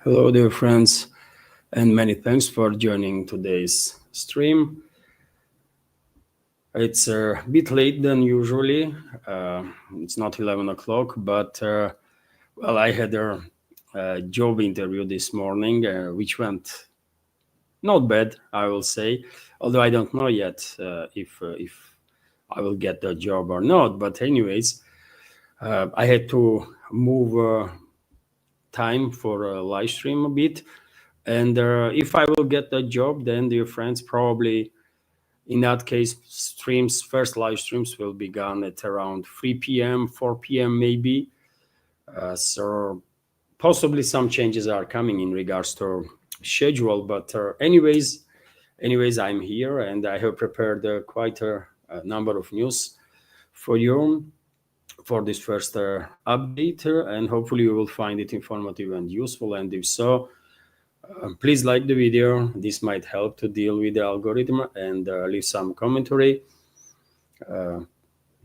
Hello, dear friends, and many thanks for joining today's stream. It's a bit late than usually. It's not 11 o'clock, but I had a job interview this morning, which went not bad, I will say. Although I don't know yet if I will get the job or not. But anyways, I had to move time for a live stream a bit. And if I will get the job, then dear friends, probably in that case, first live streams will be gone at around 3 p.m., 4 p.m. maybe. So possibly some changes are coming in regards to schedule. But anyways, I'm here and I have prepared quite a number of news for you for this first update, and hopefully you will find it informative and useful. And if so, please like the video. This might help to deal with the algorithm, and leave some commentary.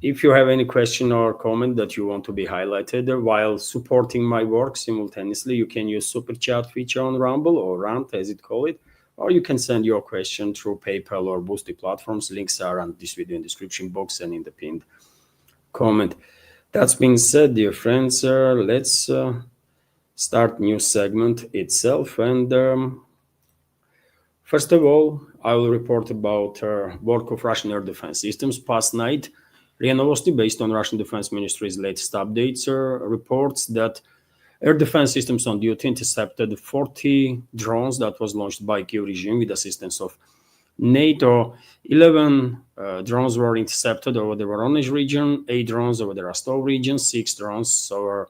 If you have any question or comment that you want to be highlighted while supporting my work simultaneously, you can use super chat feature on Rumble, or Rant as it call it, or you can send your question through PayPal or Boosty platforms. Links are on this video in description box and in the pinned comment. That's being said, dear friends, let's start new segment itself. And first of all, I will report about work of Russian air defense systems. Past night, RIA Novosti, based on Russian Defense Ministry's latest updates, reports that air defense systems on duty intercepted 40 drones that was launched by Kyiv regime with assistance of NATO. 11 drones were intercepted over the Voronezh region, 8 drones over the Rostov region, 6 drones over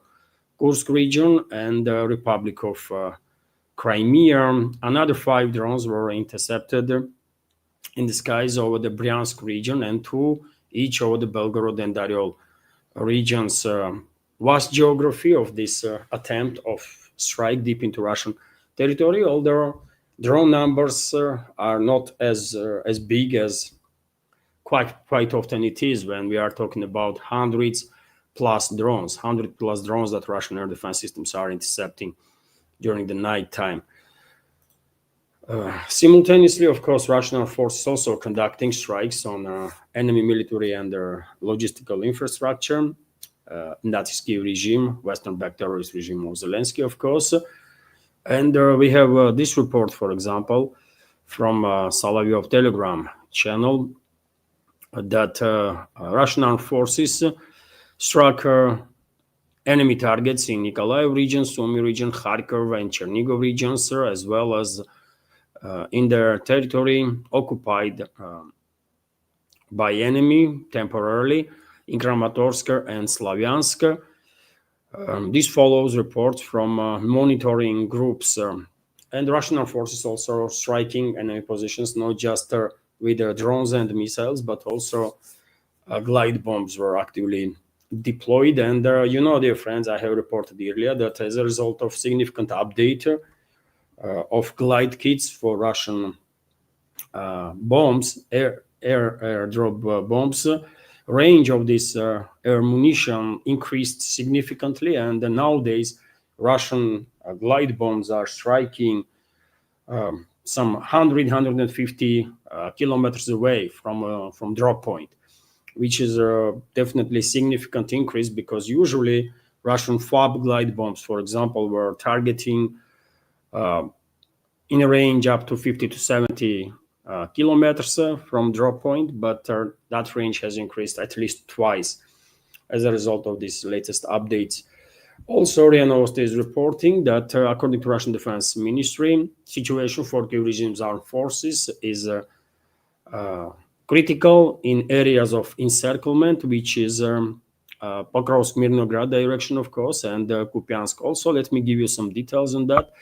Kursk region and the Republic of Crimea. Another 5 drones were intercepted in the skies over the Bryansk region, and 2 each over the Belgorod and Daryol regions. Vast geography of this attempt of strike deep into Russian territory, although drone numbers are not as big as quite often it is when we are talking about hundred plus drones that Russian air defense systems are intercepting during the night time. Simultaneously, of course, Russian Air Force is also conducting strikes on enemy military and their logistical infrastructure. That is Kyiv regime, Western-backed terrorist regime of Zelensky, of course. And we have this report, for example, from Solovyov Telegram channel, that Russian armed forces struck enemy targets in Nikolaev region, Sumy region, Kharkov and Chernigov regions, as well as in their territory occupied by enemy temporarily in Kramatorsk and Slavyansk. This follows reports from monitoring groups, and Russian armed forces also striking enemy positions, not just with drones and missiles, but also glide bombs were actively deployed. And dear friends, I have reported earlier that as a result of significant update of glide kits for Russian bombs, airdrop bombs, range of this air munition increased significantly, and nowadays Russian glide bombs are striking some 150 kilometers away from drop point, which is a definitely significant increase, because usually Russian FAB glide bombs, for example, were targeting in a range up to 50 to 70 kilometers from drop point, but that range has increased at least twice as a result of these latest updates. Also, RIA Novosti is reporting that according to Russian Defense Ministry, situation for Kyiv regime's armed forces is critical in areas of encirclement, which is Pokrovsk, Mirnograd direction, of course, and Kupiansk also. Let me give you some details on that.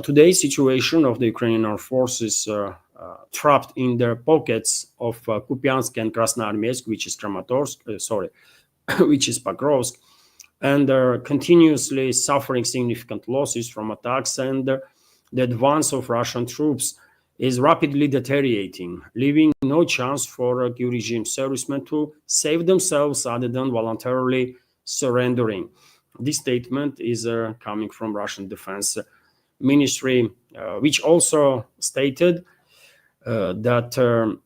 Today's situation of the Ukrainian armed forces trapped in their pockets of Kupiansk and Krasnoarmeysk, which is which is Pokrovsk, and are continuously suffering significant losses from attacks, and the advance of Russian troops is rapidly deteriorating, leaving no chance for Kyiv regime servicemen to save themselves other than voluntarily surrendering. This statement is coming from Russian Defense Ministry, which also stated that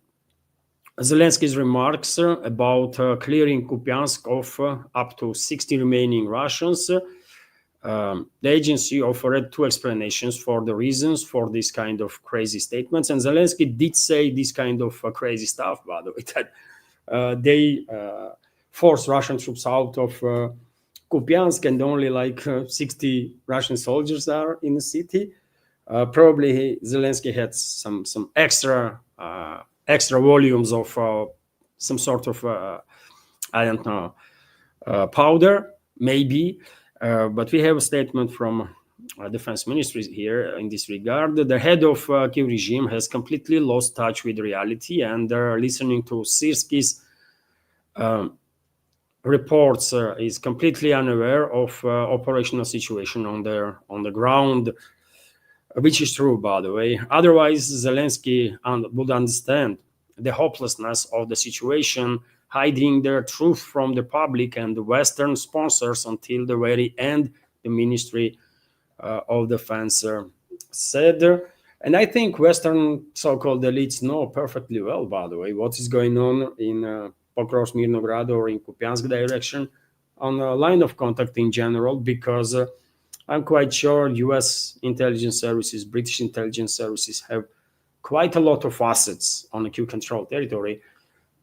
Zelensky's remarks about clearing Kupiansk of up to 60 remaining Russians. The agency offered two explanations for the reasons for this kind of crazy statements, and Zelensky did say this kind of crazy stuff, by the way, that they forced Russian troops out of Kupiansk and only like 60 Russian soldiers are in the city. Probably Zelensky had some extra volumes of some sort of I don't know powder, maybe. But we have a statement from defense ministry here in this regard. The head of Kiev regime has completely lost touch with reality, and listening to Sirski's reports is completely unaware of operational situation on the ground, which is true, by the way. Otherwise, Zelensky would understand the hopelessness of the situation, hiding the truth from the public and the Western sponsors until the very end, the Ministry of Defense said. And I think Western so-called elites know perfectly well, by the way, what is going on in Pokrovsk, Mirnograd, or in Kupiansk direction on a line of contact in general, because I'm quite sure US intelligence services, British intelligence services have quite a lot of assets on the Q-control territory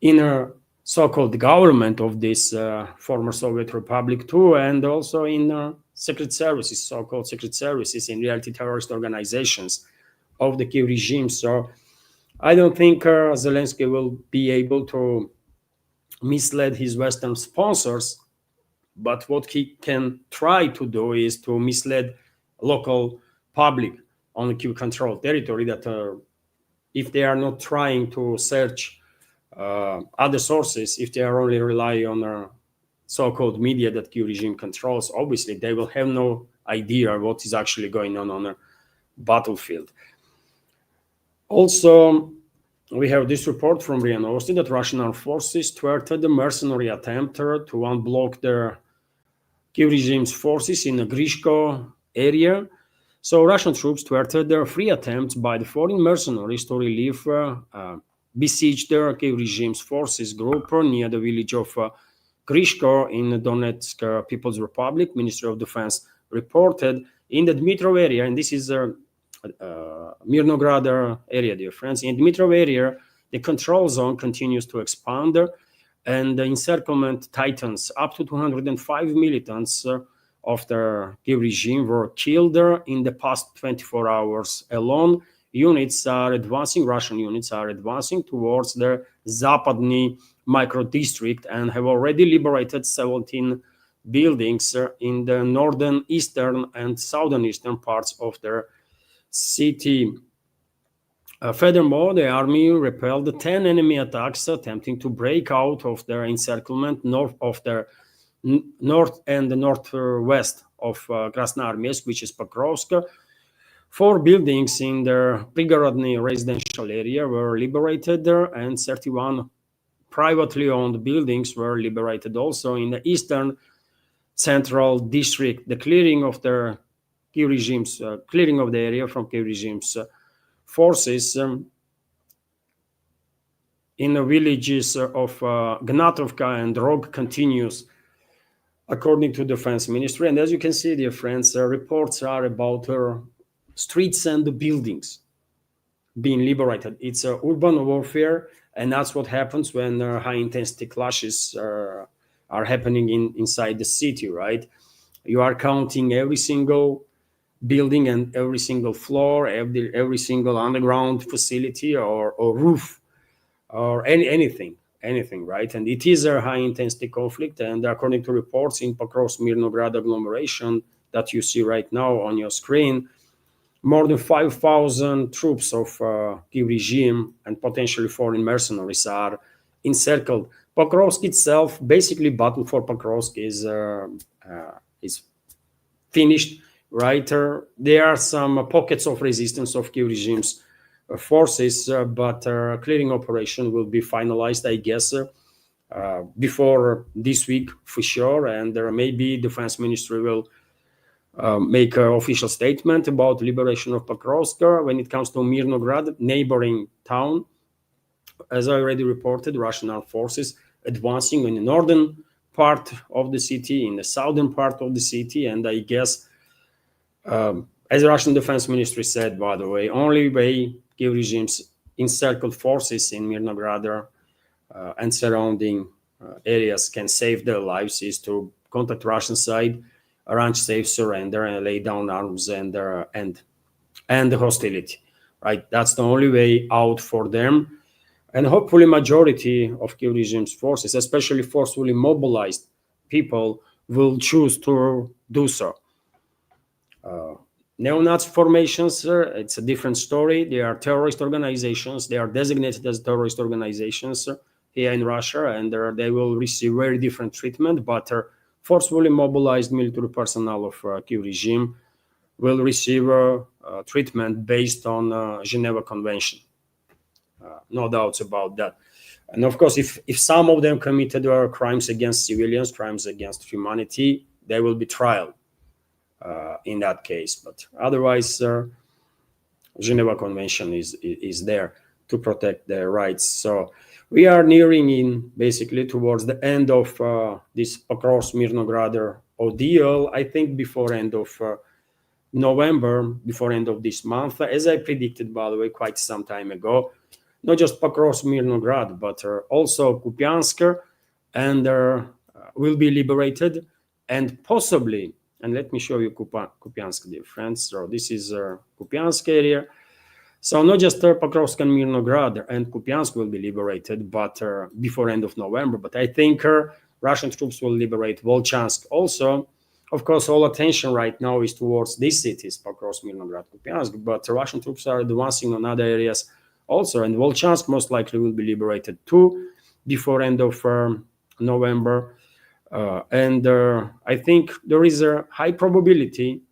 in a so-called government of this former Soviet Republic too, and also in secret services, so-called secret services, in reality terrorist organizations of the Kiev regime. So I don't think Zelensky will be able to mislead his Western sponsors, but what he can try to do is to mislead local public on the Q-control territory, that if they are not trying to search other sources, if they are only relying on so-called media that Q regime controls, obviously they will have no idea what is actually going on a battlefield. Also, we have this report from RIA Novosti that Russian armed forces thwarted the mercenary attempt to unblock the Kiev regime's forces in the Grishko area. So Russian troops thwarted their free attempts by the foreign mercenaries to relieve besieged the Kiev regime's forces group near the village of Grishko in the Donetsk People's Republic. Ministry of Defense reported in the Dmitrov area, and this is Mirnograd area, dear friends. In Dmitrov area, the control zone continues to expand, and the encirclement tightens. Up to 205 militants of the Kiev regime were killed in the past 24 hours alone. Russian units are advancing towards the Zapadny micro-district and have already liberated 17 buildings in the northern, eastern, and southern eastern parts of their city. Furthermore, the army repelled 10 enemy attacks attempting to break out of their encirclement north and the northwest of Krasnoarmeysk, which is Pokrovsk. 4 buildings in the Prigorodny residential area were liberated, and 31 privately owned buildings were liberated also in the eastern central district. The clearing of the Kiev regime's clearing of the area from Kiev regime's forces in the villages of Gnatovka and Rog continues, according to Defense Ministry. And as you can see, dear friends, reports are about streets and the buildings being liberated. It's urban warfare, and that's what happens when high-intensity clashes are happening inside the city, right? You are counting every single building and every single floor, every single underground facility or roof or anything, right? And it is a high-intensity conflict, and according to reports in Pokrovsk Mirnograd agglomeration that you see right now on your screen, more than 5,000 troops of Kiev regime and potentially foreign mercenaries are encircled. Pokrovsk itself, basically, battle for Pokrovsk is finished, right? There are some pockets of resistance of Kiev regime's forces, but clearing operation will be finalized, I guess, before this week for sure, and maybe defense ministry will make an official statement about liberation of Pokrovsk. When it comes to Mirnograd, neighboring town, as I already reported, Russian armed forces advancing in the northern part of the city, in the southern part of the city, and I guess, as the Russian Defense Ministry said, by the way, only way Kiev regime's encircled forces in Mirnograd and surrounding areas can save their lives is to contact Russian side, arrange safe surrender, and lay down arms and the hostility. Right, that's the only way out for them, and hopefully majority of Kiev regime's forces, especially forcefully mobilized people, will choose to do so. Neo-Nazi formations, it's a different story. They are terrorist organizations. They are designated as terrorist organizations here in Russia, and they will receive very different treatment. But forcefully mobilized military personnel of Kiev regime will receive treatment based on Geneva Convention. No doubts about that. And of course, if some of them committed crimes against civilians, crimes against humanity, they will be tried in that case. But otherwise, Geneva Convention is there to protect their rights. So we are nearing in basically towards the end of this across Mirnograd ordeal. I think before end of November, before end of this month, as I predicted, by the way, quite some time ago. Not just Pokrovsk, Mirnograd, but also Kupiansk, and will be liberated, and possibly, and let me show you Kupiansk, dear friends. So this is Kupiansk area. So not just Pokrovsk and Mirnograd and Kupiansk will be liberated, but before end of November. But I think Russian troops will liberate Volchansk also. Of course, all attention right now is towards these cities, Pokrovsk, Mirnograd, Kupiansk, but Russian troops are advancing on other areas also, and Volchansk most likely will be liberated too before end of November. And I think there is a high probability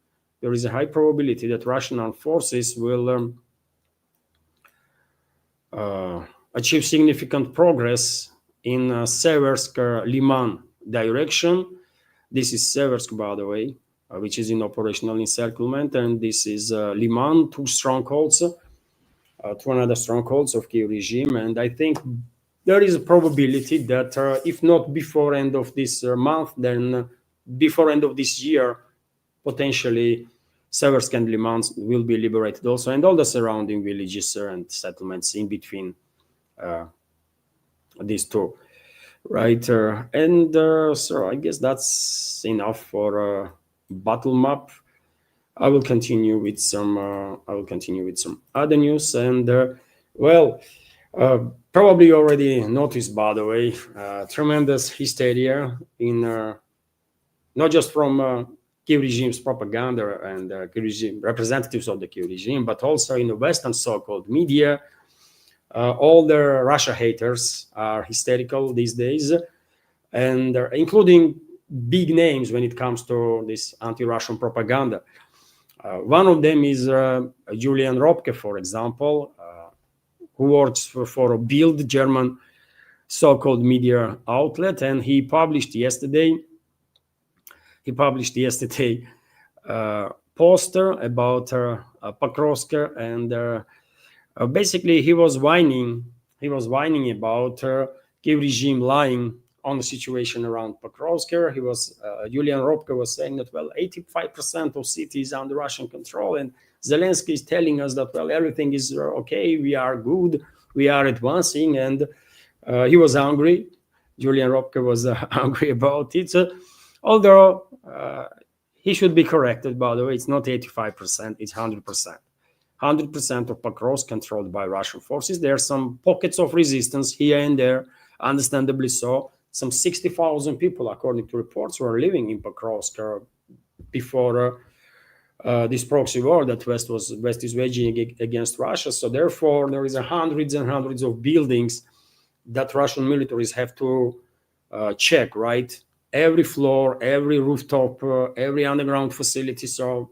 that Russian armed forces will achieve significant progress in Seversk Liman direction. This is Seversk, by the way, which is in operational encirclement, and this is Liman, two strongholds. To another strongholds of Kiev regime, and I think there is a probability that if not before end of this month, then before end of this year, potentially Seversk and Liman will be liberated also, and all the surrounding villages and settlements in between these two, right? So I guess that's enough for battle map. I will continue with some other news, and probably you already noticed, by the way, tremendous hysteria in not just from Kiev regime's propaganda and Kiev regime representatives of the Kiev regime, but also in the Western so-called media. All the Russia haters are hysterical these days, and including big names when it comes to this anti-Russian propaganda. One of them is Julian Robke, for example, who works for a Bild, German so-called media outlet, and he published yesterday a poster about Pokrovsk, and basically he was whining about Kiev regime lying on the situation around Pokrovsk. Julian Robke was saying that 85% of cities under Russian control, and Zelensky is telling us that everything is okay, we are good, we are advancing, and he was angry. Julian Robke was angry about it. Although he should be corrected, by the way, it's not 85%, it's 100%. 100% of Pokrovsk controlled by Russian forces. There are some pockets of resistance here and there, understandably so. Some 60,000 people, according to reports, were living in Pokrovsk before this proxy war that West is waging against Russia. So therefore, there is hundreds and hundreds of buildings that Russian militaries have to check, right? Every floor, every rooftop, every underground facility. So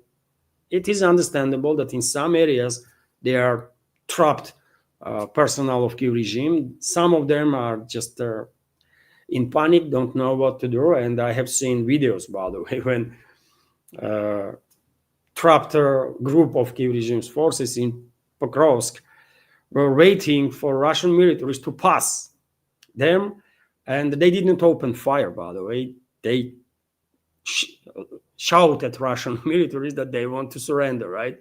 it is understandable that in some areas they are trapped personnel of Kiev regime. Some of them are just in panic, don't know what to do. And I have seen videos, by the way, when trapped group of Kiev regime's forces in Pokrovsk were waiting for Russian militaries to pass them, and they didn't open fire, by the way. They shout at Russian militaries that they want to surrender, right?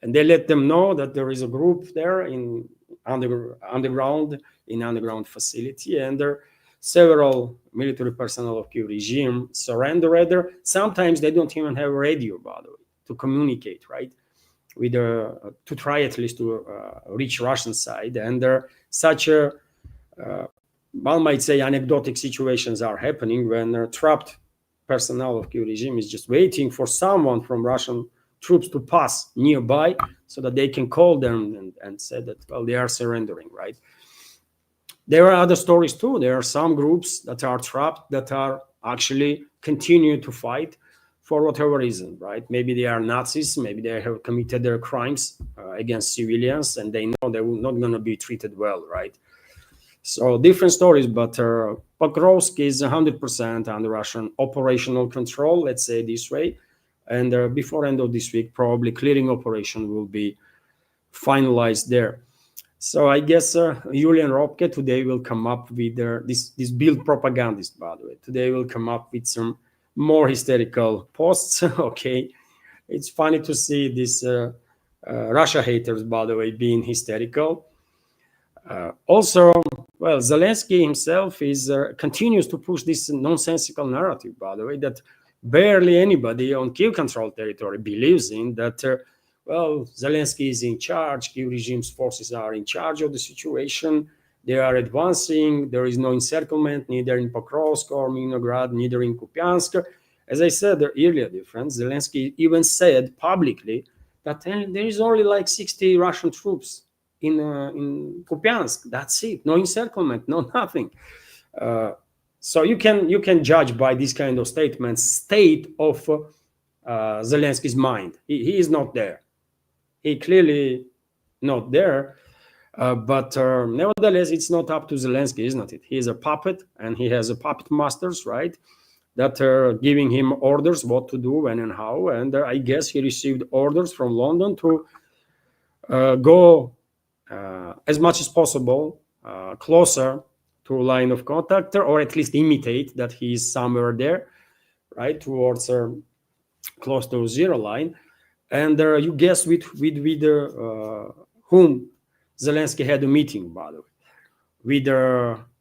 And they let them know that there is a group there in underground facility, and there several military personnel of Kiev regime surrender. Sometimes they don't even have radio, by the way, to communicate, right? With to try at least to reach Russian side. And there such a one might say anecdotic situations are happening when trapped personnel of Kiev regime is just waiting for someone from Russian troops to pass nearby so that they can call them and say that, well, they are surrendering, right? There are other stories too. There are some groups that are trapped that are actually continue to fight for whatever reason, right? Maybe they are Nazis, maybe they have committed their crimes against civilians and they know they're not going to be treated well, right? So different stories, but Pokrovsk is 100% under Russian operational control, let's say this way. And before end of this week, probably clearing operation will be finalized there. So I guess Julian Robke today will come up with this build propagandist, by the way. Today will come up with some more hysterical posts. Okay, it's funny to see these Russia haters, by the way, being hysterical. Also, well, Zelensky himself continues to push this nonsensical narrative, by the way, that barely anybody on Kiev controlled territory believes in, that well, Zelensky is in charge, Kiev regime's forces are in charge of the situation, they are advancing, there is no encirclement, neither in Pokrovsk or Minograd, neither in Kupiansk. As I said earlier, dear friends, Zelensky even said publicly that there is only like 60 Russian troops in Kupiansk. That's it. No encirclement, no nothing. So you can judge by this kind of statements state of Zelensky's mind. He is not there. He clearly not there. But nevertheless, it's not up to Zelensky, isn't it? He is a puppet, and he has a puppet masters, right? That are giving him orders what to do, when and how. And I guess he received orders from London to go as much as possible closer to line of contact, or at least imitate that he is somewhere there, right, towards close to zero line. And you guess with whom Zelensky had a meeting, by the way, with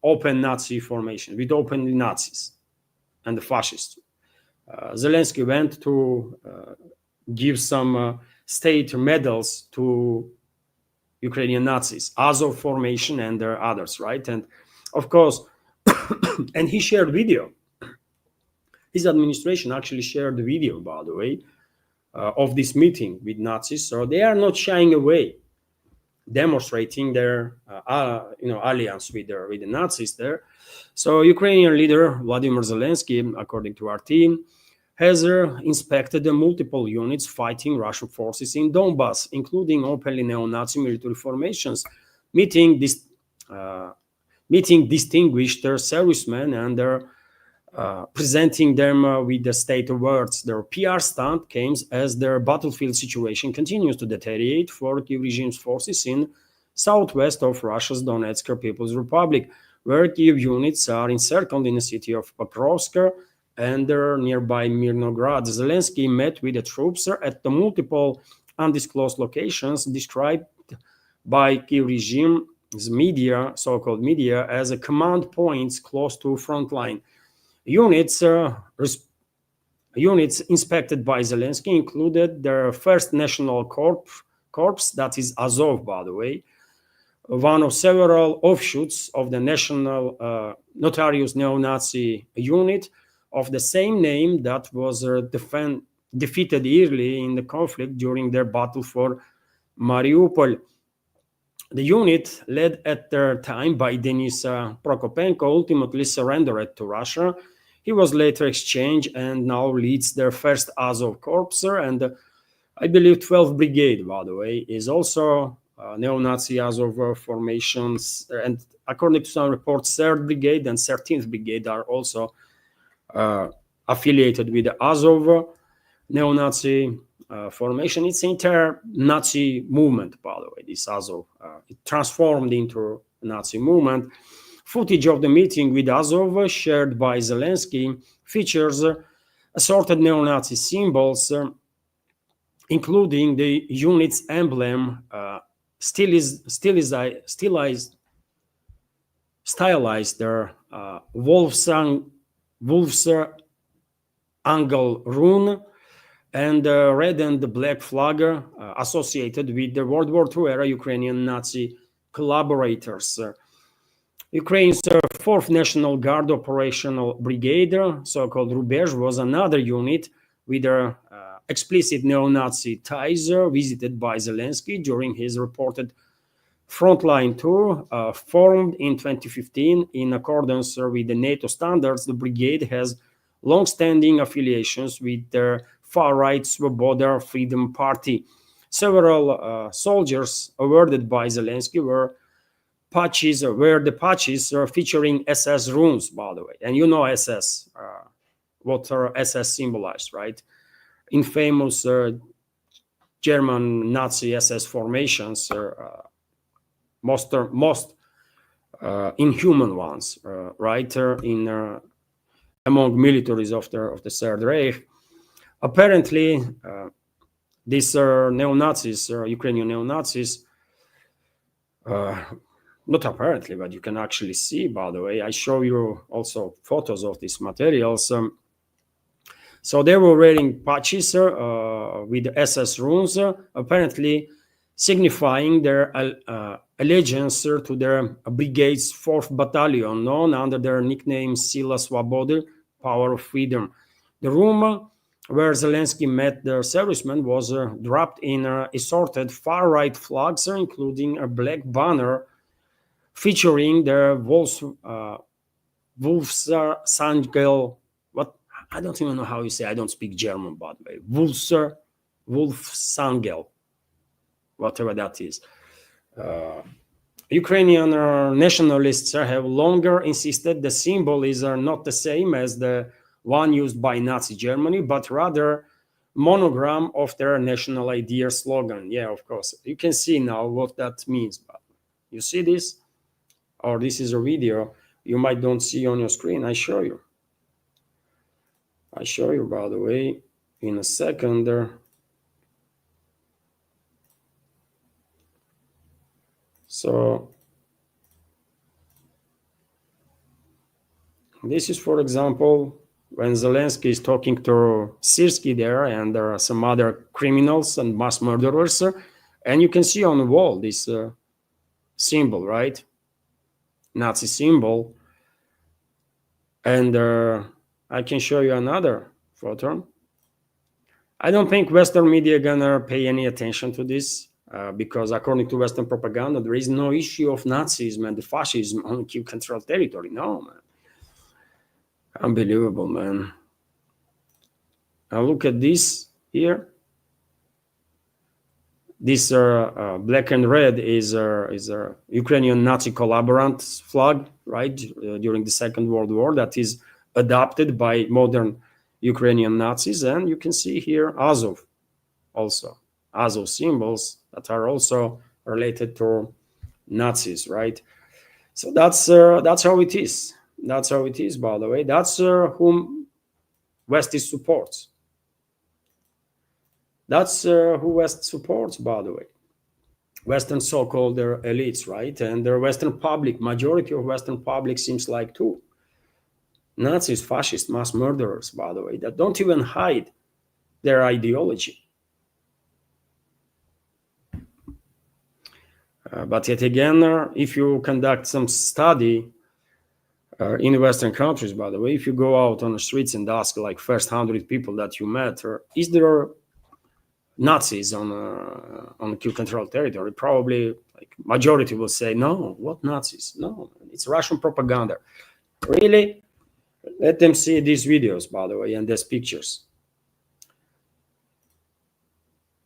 open Nazi formation, with open Nazis and the fascists. Zelensky went to give some state medals to Ukrainian Nazis, Azov formation, and there are others, right? And of course, and he shared video. His administration actually shared the video, by the way, of this meeting with Nazis. So they are not shying away, demonstrating their alliance with the Nazis there. So Ukrainian leader Vladimir Zelensky, according to our team, has inspected the multiple units fighting Russian forces in Donbass, including openly neo-Nazi military formations, meeting distinguished servicemen and presenting them with the state awards. Their PR stunt comes as their battlefield situation continues to deteriorate for Kiev regime's forces in southwest of Russia's Donetsk People's Republic, where Kiev units are encircled in the city of Pokrovsk and nearby Mirnograd. Zelensky met with the troops at the multiple undisclosed locations described by Kiev regime's media, so-called media, as a command points close to front line. Units inspected by Zelensky included the 1st National Corps, that is Azov, by the way, one of several offshoots of the National Notorious Neo-Nazi Unit of the same name that was defeated early in the conflict during their battle for Mariupol. The unit, led at their time by Denis Prokopenko, ultimately surrendered to Russia. He was later exchanged and now leads their 1st Azov Corps, and I believe 12th Brigade, by the way, is also neo-Nazi Azov formations, and according to some reports, 3rd Brigade and 13th Brigade are also affiliated with the Azov neo-Nazi formation. It's entire Nazi movement, by the way, this Azov. It transformed into a Nazi movement. Footage of the meeting with Azov shared by Zelensky features assorted neo-Nazi symbols, including the unit's emblem, stylized their wolf's angle rune, and red and black flag associated with the World War II era Ukrainian Nazi collaborators. Ukraine's 4th National Guard Operational Brigade, so-called Rubezh, was another unit with explicit neo-Nazi ties visited by Zelensky during his reported frontline tour. Formed in 2015 in accordance with the NATO standards, the brigade has long-standing affiliations with the far-right Svoboda Freedom Party. Several soldiers awarded by Zelensky were the patches featuring SS runes, by the way. And you know SS, what SS symbolized, right? In famous German Nazi SS formations, most inhuman ones, right? Among militaries of the Third Reich. Apparently, these neo-Nazis, Ukrainian neo-Nazis, not apparently, but you can actually see, by the way, I show you also photos of these materials. So they were wearing patches with SS runes, apparently signifying their allegiance to their brigade's 4th Battalion, known under their nickname Sila Svobody, Power of Freedom. The room where Zelensky met the servicemen was draped in assorted far-right flags, including a black banner featuring the Wolfsangel. What? I don't even know how you say. I don't speak German, by the way. Wolfsangel, whatever that is. Ukrainian nationalists have longer insisted the symbol is not the same as the one used by Nazi Germany, but rather monogram of their national idea slogan. Yeah, of course. You can see now what that means. But you see this? Or this is a video you might don't see on your screen. I show you, by the way, in a second. So this is, for example, when Zelensky is talking to Sirski there, and there are some other criminals and mass murderers, and you can see on the wall this symbol, right? Nazi symbol. And I can show you another photo. I don't think Western media gonna pay any attention to this because according to Western propaganda, there is no issue of Nazism and the fascism on Kiev controlled territory. No, man. Unbelievable, man. Now look at this here. This black and red is a Ukrainian Nazi collaborant flag, right, during the Second World War, that is adopted by modern Ukrainian Nazis. And you can see here Azov, also Azov symbols that are also related to Nazis, right? So that's how it is. That's how it is, by the way. That's whom West supports. That's who West supports, by the way. Western so-called elites, right? And the Western public, majority of Western public seems like too. Nazis, fascists, mass murderers, by the way, that don't even hide their ideology. But yet again, if you conduct some study in Western countries, by the way, if you go out on the streets and ask like first 100 people that you met, is there Nazis on Kiev controlled territory? Probably like majority will say no. What Nazis? No, it's Russian propaganda. Really? Let them see these videos, by the way, and these pictures.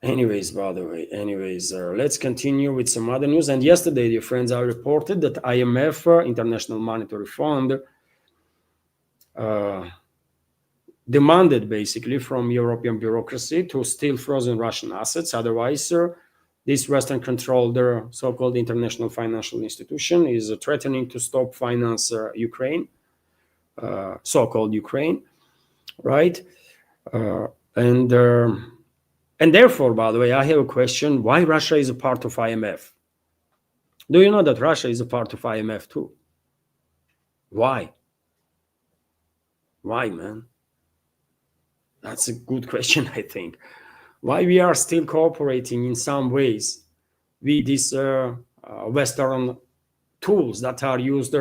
Anyways, by the way, let's continue with some other news. And yesterday, dear friends, I reported that IMF, International Monetary Fund, demanded basically from European bureaucracy to steal frozen Russian assets. Otherwise, this Western-controlled so-called international financial institution is threatening to stop finance Ukraine, so-called Ukraine, right? And therefore, by the way, I have a question: why Russia is a part of IMF? Do you know that Russia is a part of IMF too? Why? Why, man? That's a good question, I think. Why we are still cooperating in some ways with these Western tools that are used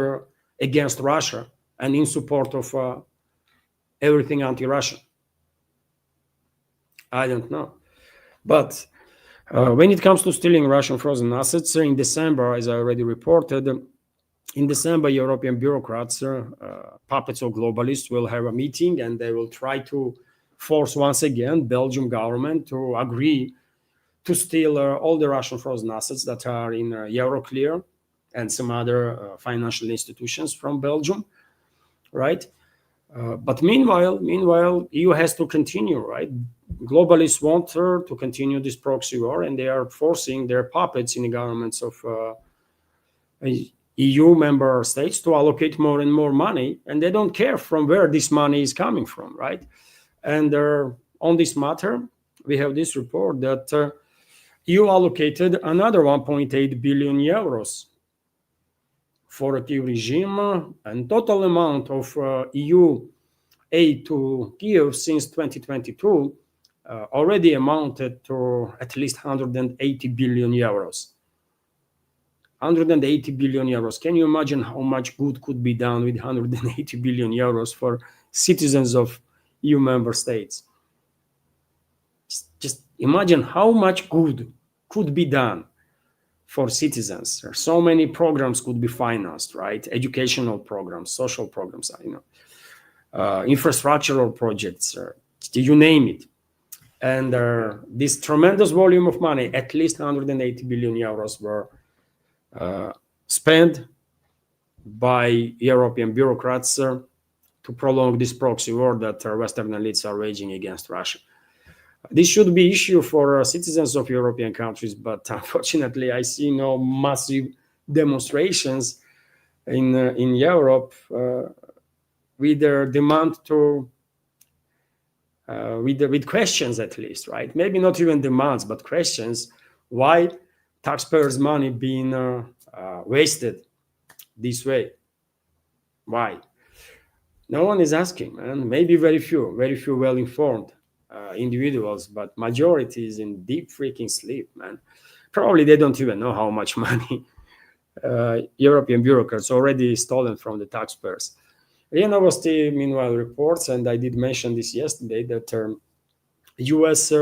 against Russia and in support of everything anti-Russian? I don't know. But when it comes to stealing Russian frozen assets, in December, as I already reported, in December, European bureaucrats, puppets or globalists, will have a meeting and they will try to force once again Belgium government to agree to steal all the Russian frozen assets that are in Euroclear and some other financial institutions from Belgium, right? But meanwhile, EU has to continue, right? Globalists want to continue this proxy war, and they are forcing their puppets in the governments of EU member states to allocate more and more money, and they don't care from where this money is coming from, right? And on this matter, we have this report that EU allocated another 1.8 billion euros for a Kiev regime, and total amount of EU aid to Kiev since 2022 already amounted to at least 180 billion euros. 180 billion euros. Can you imagine how much good could be done with 180 billion euros for citizens of EU member states? Just imagine how much good could be done for citizens. There are so many programs could be financed, right? Educational programs, social programs, infrastructural projects, you name it. And this tremendous volume of money, at least 180 billion euros, were spent by European bureaucrats to prolong this proxy war that Western elites are waging against Russia. This should be issue for citizens of European countries, but unfortunately, I see no massive demonstrations in Europe with their demand to, with questions at least, right? Maybe not even demands, but questions. Why taxpayers' money being wasted this way? Why? No one is asking, man. Maybe very few well-informed individuals, but majority is in deep freaking sleep, man. Probably they don't even know how much money European bureaucrats already stolen from the taxpayers. RIA Novosti, meanwhile, reports, and I did mention this yesterday, that U.S.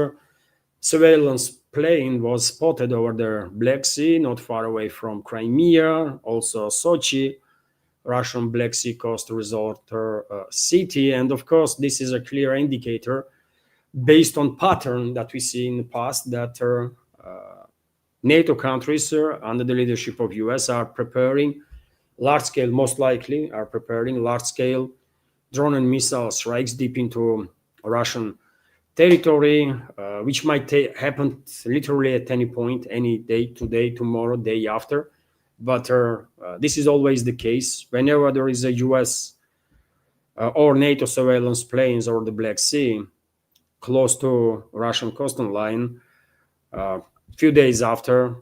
Surveillance plane was spotted over the Black Sea, not far away from Crimea, also Sochi, Russian Black Sea coast resort city. And of course, this is a clear indicator based on pattern that we see in the past that NATO countries under the leadership of US are preparing large-scale, most likely are preparing large-scale drone and missile strikes deep into Russian territory, which might happen literally at any point, any day, today, tomorrow, day after. But this is always the case. Whenever there is a US or NATO surveillance planes or the Black Sea close to Russian coastal line, a few days after,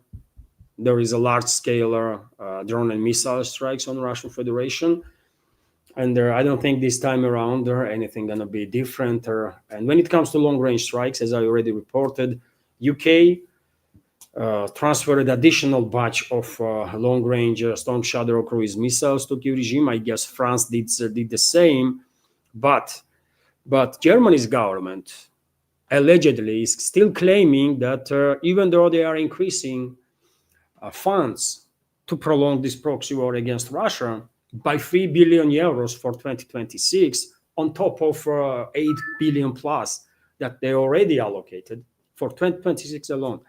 there is a large-scale drone and missile strikes on Russian Federation. And I don't think this time around anything going to be different. And when it comes to long-range strikes, as I already reported, UK transferred additional batch of long-range Storm Shadow cruise missiles to Kiev regime. I guess France did the same, but Germany's government allegedly is still claiming that even though they are increasing funds to prolong this proxy war against Russia by 3 billion euros for 2026, on top of 8 billion plus that they already allocated for 2026 alone.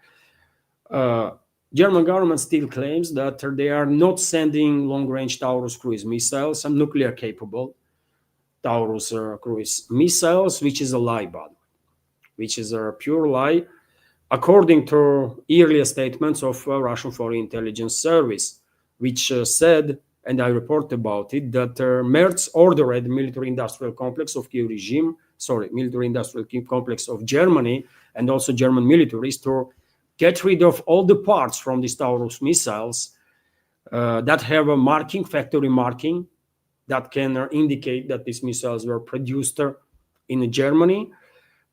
German government still claims that they are not sending long-range Taurus cruise missiles and nuclear-capable Taurus cruise missiles, which is a lie, by the way, which is a pure lie, according to earlier statements of Russian Foreign Intelligence Service, which said, and I report about it, that Merz ordered military-industrial complex of Kiev regime, military-industrial complex of Germany, and also German militaries to get rid of all the parts from these Taurus missiles that have a marking, factory marking, that can indicate that these missiles were produced in Germany,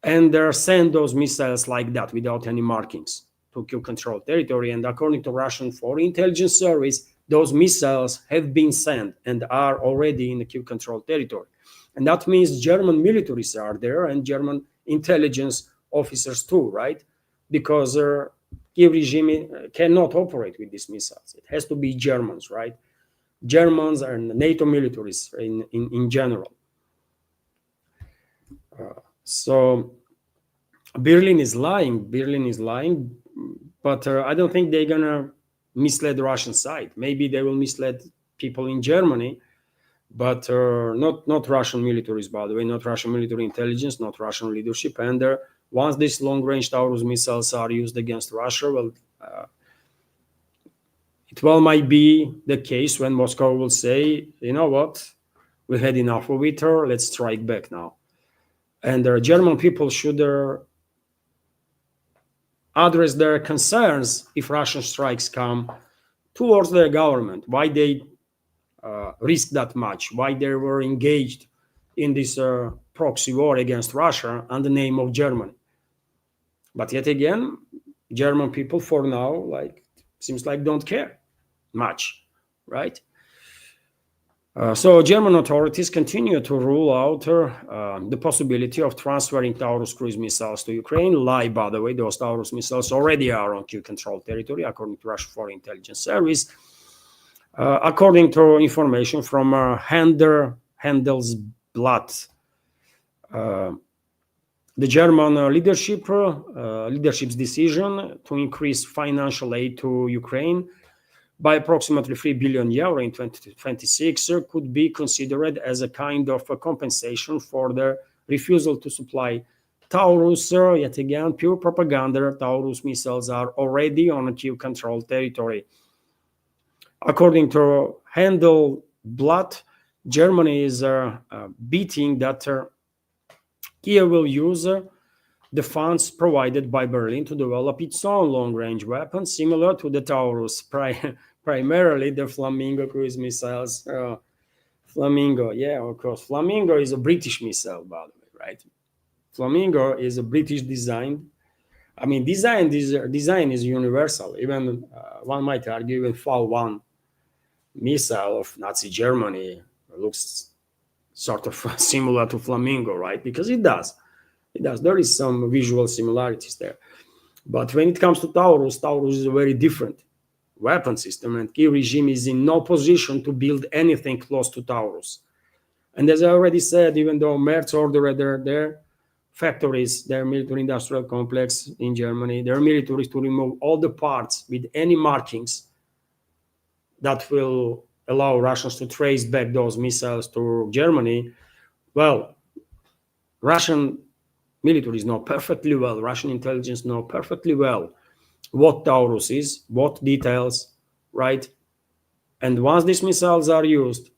and send those missiles like that without any markings to Kiev control territory. And according to Russian Foreign Intelligence Service, those missiles have been sent and are already in the Kiev control territory. And that means German militaries are there and German intelligence officers too, right? Because Kiev regime cannot operate with these missiles. It has to be Germans, right? Germans and NATO militaries in general. So Berlin is lying, but I don't think they're gonna mislead the Russian side. Maybe they will mislead people in Germany, but not Russian militaries, by the way, not Russian military intelligence, not Russian leadership. And once these long-range Taurus missiles are used against Russia, well, it well might be the case when Moscow will say, you know what, we had enough of it, let's strike back now. And the German people should address their concerns if Russian strikes come towards their government, why they risk that much, why they were engaged in this proxy war against Russia in the name of Germany. But yet again, German people for now, seems like don't care much, right? So German authorities continue to rule out the possibility of transferring Taurus cruise missiles to Ukraine. Lie, by the way, those Taurus missiles already are on Kiev-controlled territory, according to Russian Foreign Intelligence Service. According to information from Handelsblatt, the German leadership's decision to increase financial aid to Ukraine by approximately 3 billion euro in 2026 could be considered as a kind of a compensation for their refusal to supply Taurus. Yet again, pure propaganda. Taurus missiles are already on a Kiev-controlled territory. According to Handelsblatt, Germany is betting that Kiev will use the funds provided by Berlin to develop its own long-range weapons, similar to the Taurus, primarily the Flamingo cruise missiles. Flamingo, yeah, of course. Flamingo is a British missile, by the way, right? Flamingo is a British design. I mean, design is universal. Even one might argue, even Fall-1 missile of Nazi Germany looks sort of similar to Flamingo, right? Because it does. There is some visual similarities there. But when it comes to Taurus is a very different weapon system, and Kiev regime is in no position to build anything close to Taurus. And as I already said, even though Merz ordered their factories, their military-industrial complex in Germany, their militaries to remove all the parts with any markings that will allow Russians to trace back those missiles to Germany, well, Russian militaries know perfectly well, Russian intelligence know perfectly well what Taurus is, what details, right? And once these missiles are used,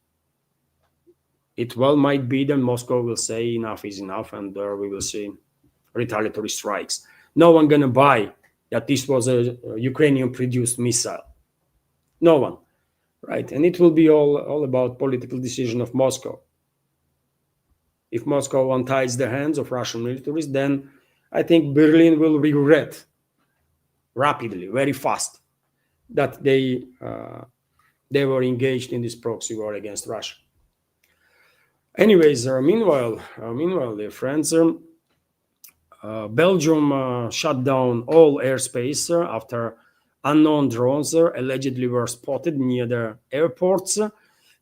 it well might be that Moscow will say enough is enough, and we will see retaliatory strikes. No one gonna buy that this was a Ukrainian-produced missile. No one, right? And it will be all about political decision of Moscow. If Moscow unties the hands of Russian militaries, then I think Berlin will regret rapidly, very fast, that they were engaged in this proxy war against Russia. Anyways, meanwhile, dear friends, Belgium shut down all airspace after unknown drones allegedly were spotted near the airports.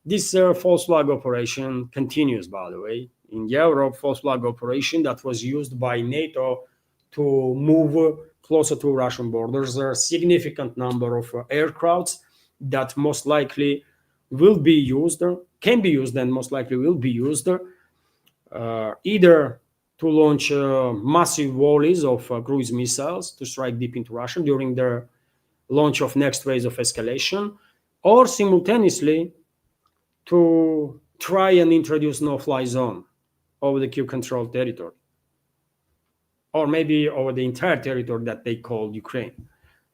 This false flag operation continues, by the way. In Europe, false flag operation that was used by NATO to move closer to Russian borders. There are a significant number of aircrafts that most likely will be used, can be used, and most likely will be used either to launch massive volleys of cruise missiles to strike deep into Russia during the launch of next phase of escalation, or simultaneously to try and introduce no-fly zone over the Kiev-controlled territory, or maybe over the entire territory that they call Ukraine,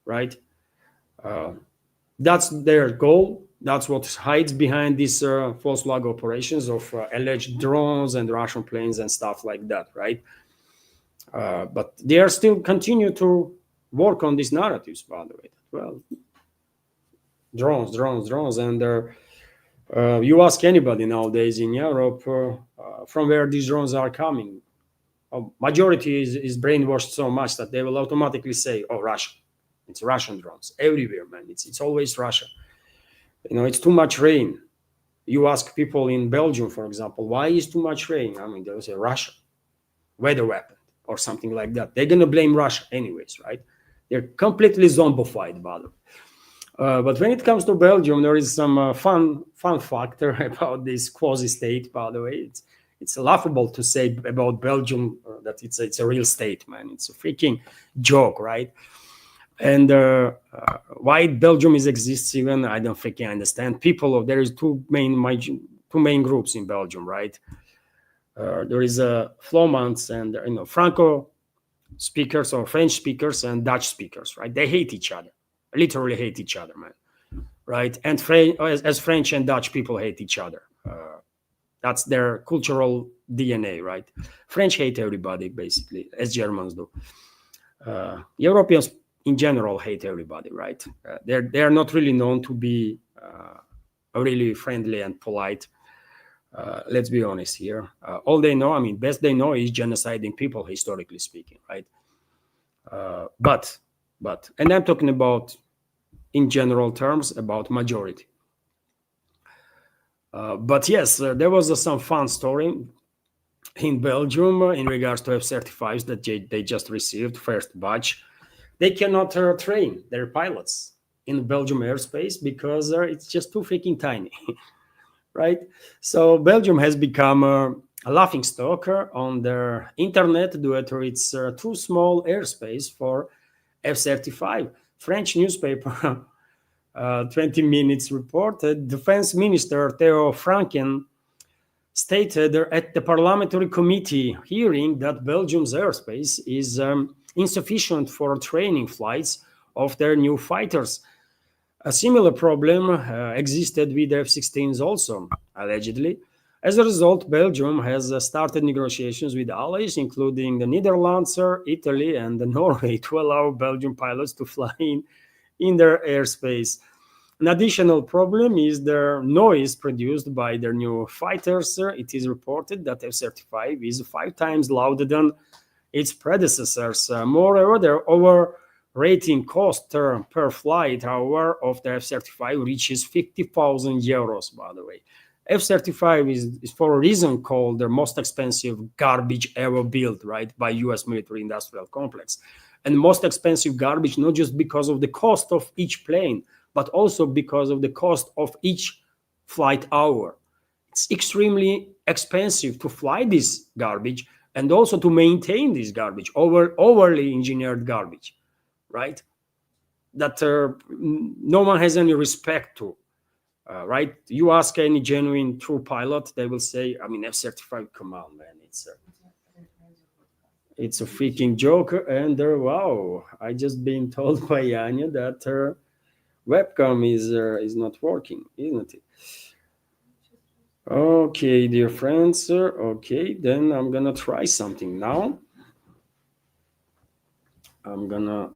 right? That's their goal. That's what hides behind these false flag operations of alleged drones and Russian planes and stuff like that, right? But they are still continue to work on these narratives, by the way. Well, drones, and you ask anybody nowadays in Europe from where these drones are coming. Majority is brainwashed so much that they will automatically say, "Oh, Russia, it's Russian drones everywhere, man. It's always Russia. You know, it's too much rain." You ask people in Belgium, for example, why is too much rain? I mean, they'll say Russia, weather weapon, or something like that. They're gonna blame Russia anyways, right? They're completely zombified about it. But when it comes to Belgium, there is some fun factor about this quasi state. By the way, it's laughable to say about Belgium that it's a real state, man. It's a freaking joke, right? And why Belgium exists, even I don't freaking understand. There is two main groups in Belgium, right? There is Flamands and Franco speakers or French speakers and Dutch speakers, right? They hate each other, literally hate each other, man, right? And as French and Dutch people hate each other. That's their cultural DNA, right? French hate everybody, basically, as Germans do. Europeans in general hate everybody, right? They're not really known to be really friendly and polite. Let's be honest here. All they know, I mean, best they know is genociding people, historically speaking, right? But, and I'm talking about, in general terms, about majority. But yes, there was some fun story in Belgium in regards to F-35s that they just received, first batch. They cannot train their pilots in Belgium airspace because it's just too freaking tiny, right? So Belgium has become a laughing stock on their internet due to its too small airspace for F-35. French newspaper 20 Minutes reported Defense Minister Theo Franken stated at the parliamentary committee hearing that Belgium's airspace is insufficient for training flights of their new fighters. A similar problem existed with F-16s also, allegedly. As a result, Belgium has started negotiations with allies, including the Netherlands, Italy, and Norway, to allow Belgian pilots to fly in their airspace. An additional problem is the noise produced by their new fighters. It is reported that F-35 is 5 times louder than its predecessors. Moreover, their overrating cost per flight hour of the F-35 reaches 50,000 euros, by the way. F-35 is for a reason called the most expensive garbage ever built, right, by US military industrial complex. And most expensive garbage, not just because of the cost of each plane, but also because of the cost of each flight hour. It's extremely expensive to fly this garbage and also to maintain this garbage, overly engineered garbage, right? That no one has any respect to, right? You ask any genuine true pilot, they will say, I mean, F-35, come on, man, it's a freaking joke. And wow, I just been told by Anya that her webcam is not working, isn't it? Okay, dear friends. Okay, then I'm gonna try something now. I'm gonna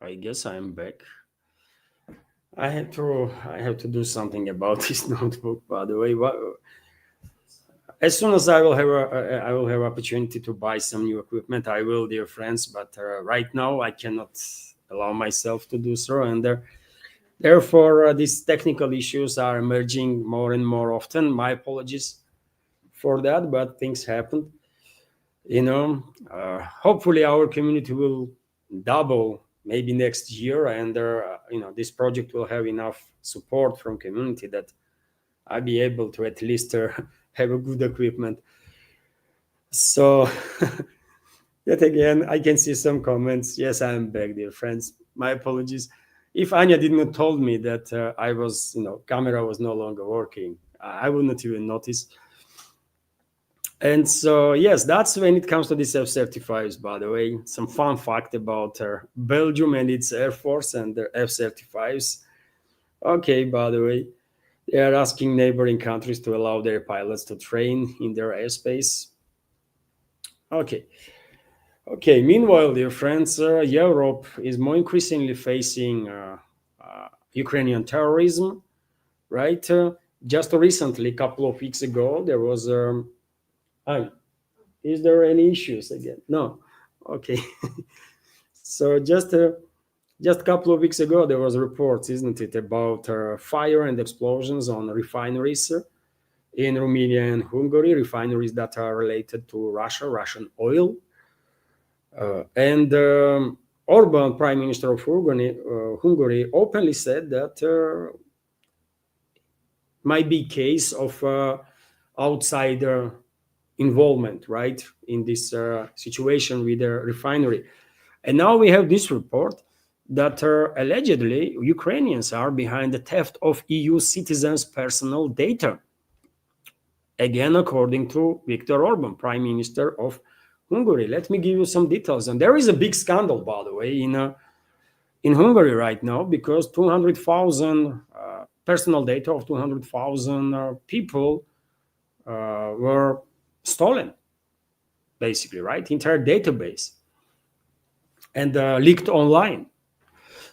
I guess I'm back. I have to do something about this notebook. By the way, as soon as I will have opportunity to buy some new equipment, I will, dear friends. But right now, I cannot allow myself to do so, and therefore these technical issues are emerging more and more often. My apologies for that, but things happen. Hopefully our community will double maybe next year, and this project will have enough support from community that I'll be able to at least have a good equipment. So yet again, I can see some comments. Yes, I'm back, dear friends. My apologies. If Anya did not told me that I was, camera was no longer working, I would not even notice. And so, yes, that's when it comes to these F-35s, by the way. Some fun fact about Belgium and its Air Force and their F-35s. Okay, by the way, they are asking neighboring countries to allow their pilots to train in their airspace. Okay. Okay, meanwhile, dear friends, Europe is more increasingly facing Ukrainian terrorism, right? Just recently, a couple of weeks ago, there was is there any issues again? No. Okay. So just a couple of weeks ago, there was reports, isn't it, about fire and explosions on refineries in Romania and Hungary, refineries that are related to Russian oil. And Orban, Prime Minister of Hungary, openly said that might be case of outsider involvement, right, in this situation with the refinery. And now we have this report that allegedly Ukrainians are behind the theft of EU citizens' personal data. Again, according to Viktor Orban, Prime Minister of Hungary. Let me give you some details. And there is a big scandal, by the way, in Hungary right now, because 200,000 personal data of 200,000 people were stolen, basically, right? Entire database and leaked online.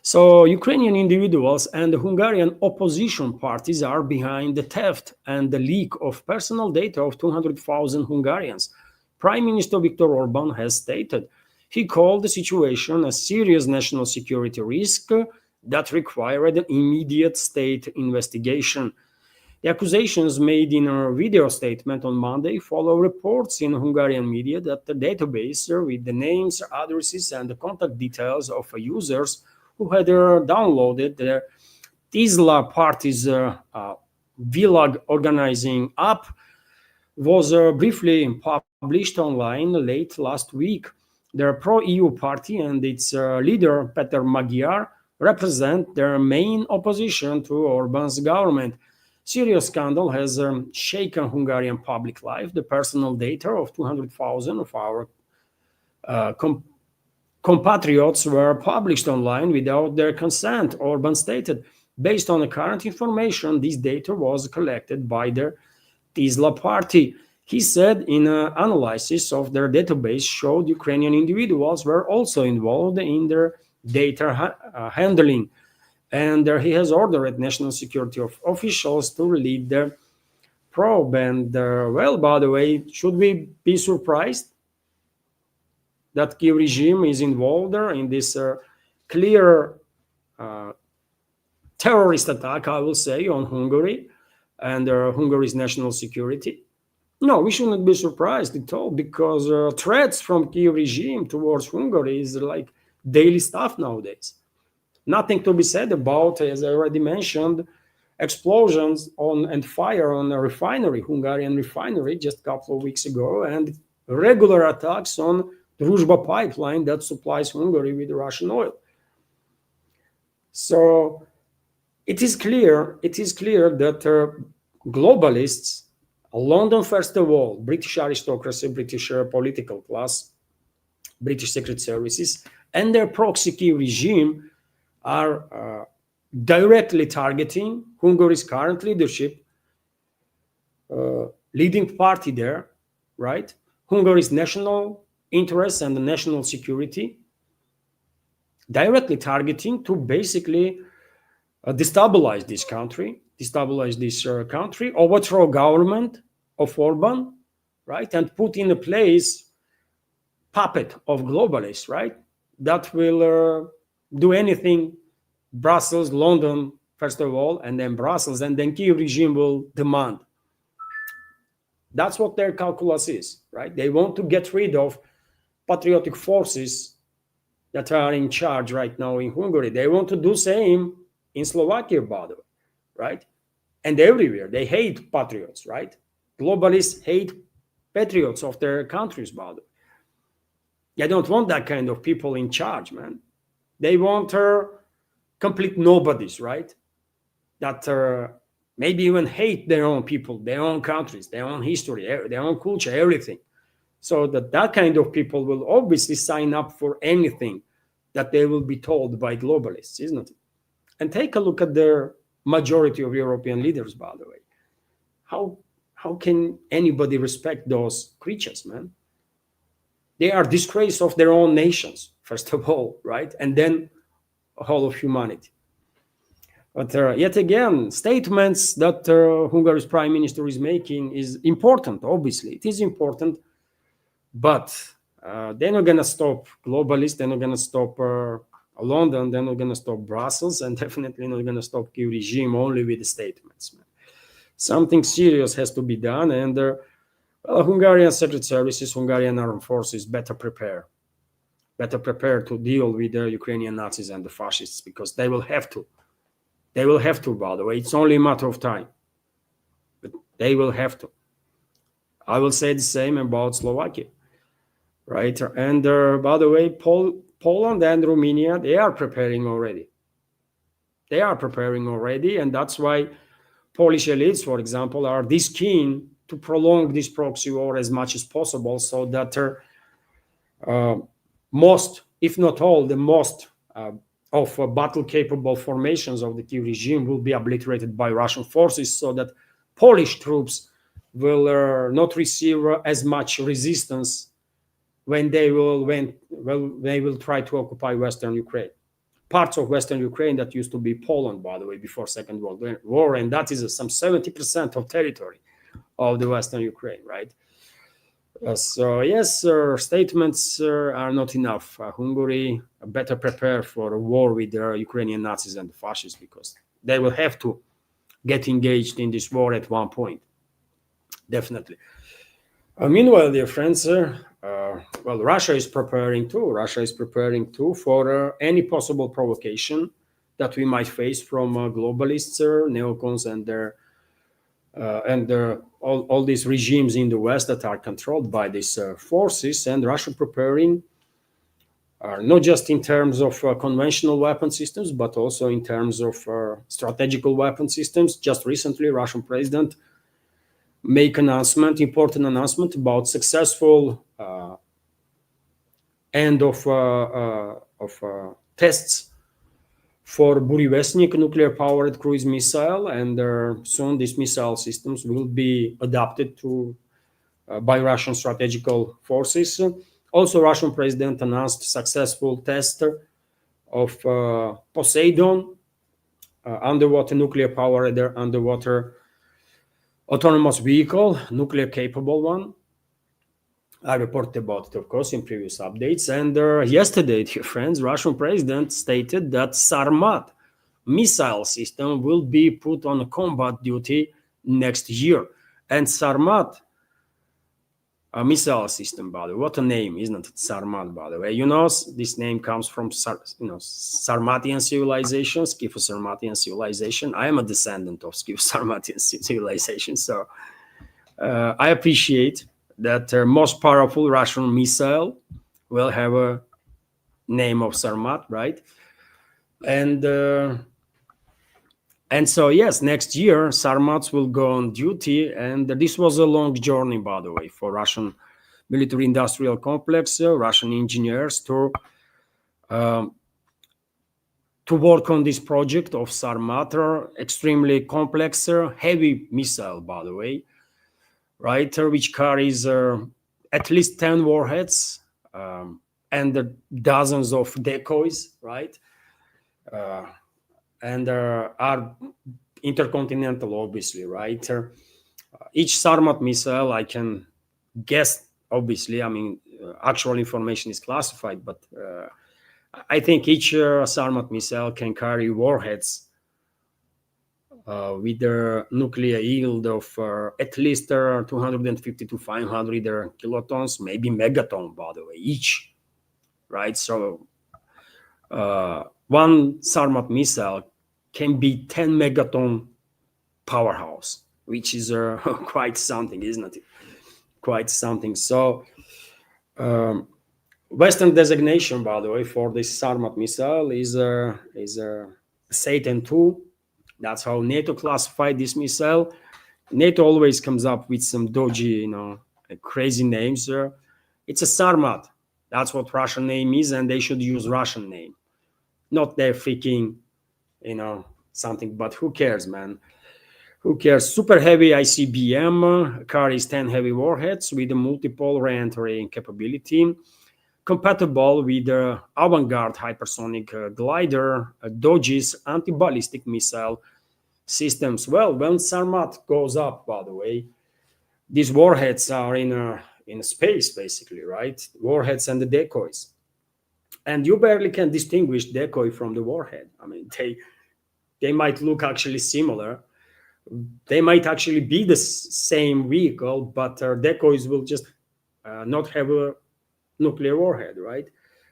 So Ukrainian individuals and the Hungarian opposition parties are behind the theft and the leak of personal data of 200,000 Hungarians. Prime Minister Viktor Orban has stated he called the situation a serious national security risk that required an immediate state investigation. The accusations made in a video statement on Monday follow reports in Hungarian media that the database with the names, addresses, and the contact details of users who had downloaded the Tesla Party's vlog organizing app was briefly published online late last week. The pro-EU party and its leader, Peter Magyar, represent their main opposition to Orban's government. Serious scandal has shaken Hungarian public life. The personal data of 200,000 of our compatriots were published online without their consent, Orban stated. Based on the current information, this data was collected by the Tesla party. He said in an analysis of their database showed Ukrainian individuals were also involved in their data handling. And he has ordered national security officials to lead the probe. And well, by the way, should we be surprised that Kiev regime is involved in this clear terrorist attack, I will say, on Hungary and Hungary's national security? No, we shouldn't be surprised at all, because threats from Kiev regime towards Hungary is like daily stuff nowadays. Nothing to be said about, as I already mentioned, explosions and fire on a refinery, Hungarian refinery, just a couple of weeks ago, and regular attacks on Druzhba pipeline that supplies Hungary with Russian oil. So it is clear that globalists, London first of all, British aristocracy, British political class, British secret services, and their proxy Kiev regime are directly targeting Hungary's current leadership, leading party there, right? Hungary's national interests and the national security. directly targeting to basically destabilize this country, overthrow government of Orban, right, and put in a place puppet of globalists, right, that will do anything. Brussels, London, first of all, and then Brussels, and then Kiev regime will demand. That's what their calculus is, right? They want to get rid of patriotic forces that are in charge right now in Hungary. They want to do same in Slovakia, by the way, right? And everywhere. They hate patriots, right? Globalists hate patriots of their countries, by the way. They don't want that kind of people in charge, man. They want complete nobodies, right? That maybe even hate their own people, their own countries, their own history, their own culture, everything. So that kind of people will obviously sign up for anything that they will be told by globalists, isn't it? And take a look at the majority of European leaders, by the way. How can anybody respect those creatures, man? They are disgrace of their own nations, first of all, right? And then whole of humanity. But yet again, statements that Hungary's prime minister is making is important. Obviously, it is important, but they're not going to stop globalists. They're not going to stop London. They're not going to stop Brussels, and definitely not going to stop Kyiv regime only with the statements. Man. Something serious has to be done, and Hungarian secret services, Hungarian armed forces better prepare to deal with the Ukrainian Nazis and the fascists, because they will have to. They will have to, by the way. It's only a matter of time. But they will have to. I will say the same about Slovakia, right? And by the way, Poland and Romania, they are preparing already. And that's why Polish elites, for example, are this keen to prolong this proxy war as much as possible, so that most, if not all, the most of battle-capable formations of the Kyiv regime will be obliterated by Russian forces, so that Polish troops will not receive as much resistance when they will try to occupy Western Ukraine. Parts of Western Ukraine that used to be Poland, by the way, before Second World War, and that is some 70% of territory of the Western Ukraine, right? So yes, statements are not enough. Hungary better prepare for a war with the Ukrainian Nazis and the fascists, because they will have to get engaged in this war at one point. Definitely. Meanwhile, dear friends, well, Russia is preparing too for any possible provocation that we might face from globalists, neocons, and all these regimes in the West that are controlled by these forces. And Russia preparing not just in terms of conventional weapon systems, but also in terms of strategical weapon systems. Just recently, Russian president make important announcement about successful end of tests for Burevestnik nuclear-powered cruise missile, and soon these missile systems will be adopted by Russian strategical forces. Also, Russian president announced successful test of Poseidon, nuclear-powered underwater autonomous vehicle, nuclear-capable one. I reported about it, of course, in previous updates. And yesterday, dear friends, Russian president stated that Sarmat missile system will be put on combat duty next year. And Sarmat missile system, by the way, what a name, isn't it? Sarmat, by the way. You know, this name comes from Sarmatian civilization, Scytho-Sarmatian civilization. I am a descendant of Scytho-Sarmatian civilization, so I appreciate that most powerful Russian missile will have a name of Sarmat, right? And so, yes, next year, Sarmats will go on duty. And this was a long journey, by the way, for Russian military-industrial complex, Russian engineers to work on this project of Sarmat, extremely complex, heavy missile, by the way, right, which carries at least 10 warheads, and the dozens of decoys, right? And are intercontinental, obviously, right? Each Sarmat missile, I can guess, obviously, I mean, actual information is classified, but I think each Sarmat missile can carry warheads with a nuclear yield of at least 250 to 500 kilotons, maybe megaton, by the way, each, right? So one Sarmat missile can be 10 megaton powerhouse, which is quite something, isn't it? Quite something. So Western designation, by the way, for this Sarmat missile is Satan 2. That's how NATO classified this missile. NATO always comes up with some dodgy, crazy names. It's a Sarmat. That's what Russian name is, and they should use Russian name, not their freaking, something. But who cares, man? Who cares? Super heavy ICBM carries 10 heavy warheads with a multiple re-entry capability, compatible with the avant-garde hypersonic glider, Dodge's anti-ballistic missile systems. Well, when Sarmat goes up, by the way, these warheads are in space, basically, right? Warheads and the decoys. And you barely can distinguish decoy from the warhead. I mean, they might look actually similar. They might actually be the same vehicle, but decoys will just not have a nuclear warhead, right,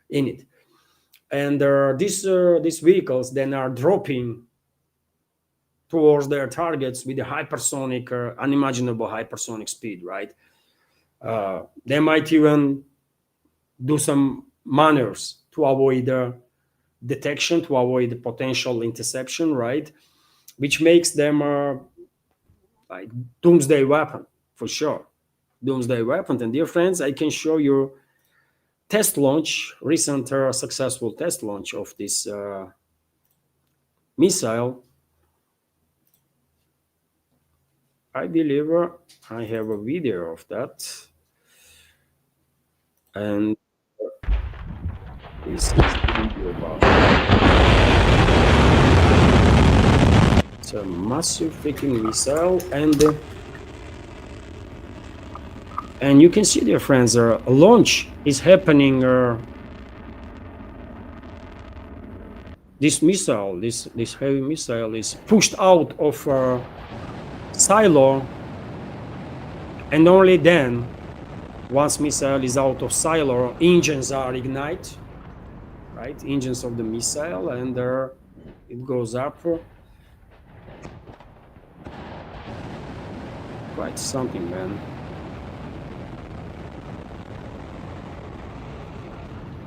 in it. And these vehicles then are dropping towards their targets with a hypersonic or unimaginable hypersonic speed, right? They might even do some maneuvers to avoid detection, to avoid the potential interception, right? Which makes them like doomsday weapon for sure. Doomsday weapon. And dear friends, I can show you test launch, recent successful test launch of this missile. I believe I have a video of that. And this is the video about it. It's a massive freaking missile, and you can see, dear friends, a launch is happening. This missile, this heavy missile, is pushed out of silo, and only then, once missile is out of silo, engines are ignited, right? Engines of the missile, and it goes up. Quite something, man.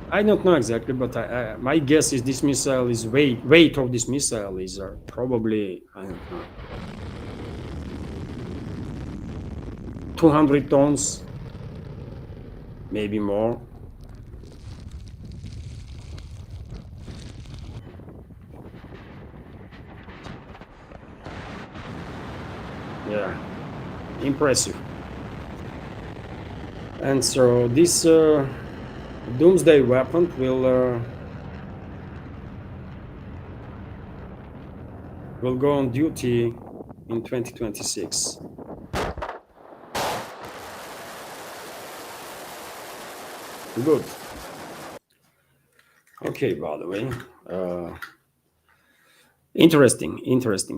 I don't know exactly, but my guess is this missile is weight of this missile is probably, I don't know, 200 tons, maybe more. Yeah, impressive. And so this doomsday weapon will go on duty in 2026. Good. Okay, by the way, interesting,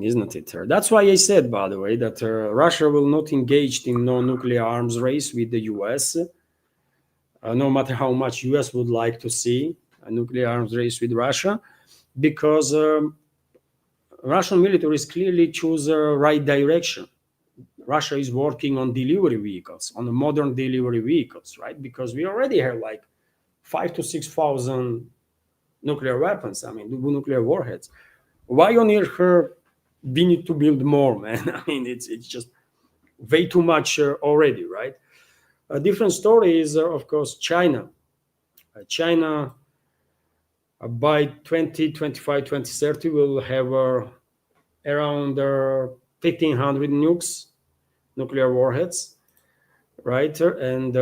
isn't it? That's why I said, by the way, that Russia will not engage in no nuclear arms race with the US, no matter how much US would like to see a nuclear arms race with Russia, because Russian militaries clearly choose the right direction. Russia is working on delivery vehicles, on the modern delivery vehicles, right? Because we already have like 5,000 to 6,000 nuclear weapons. I mean, nuclear warheads. Why on earth we need to build more, man? I mean, it's just way too much already, right? A different story is, of course, China. China, by 2025, 2030, will have around 1,500 nukes, nuclear warheads, right? And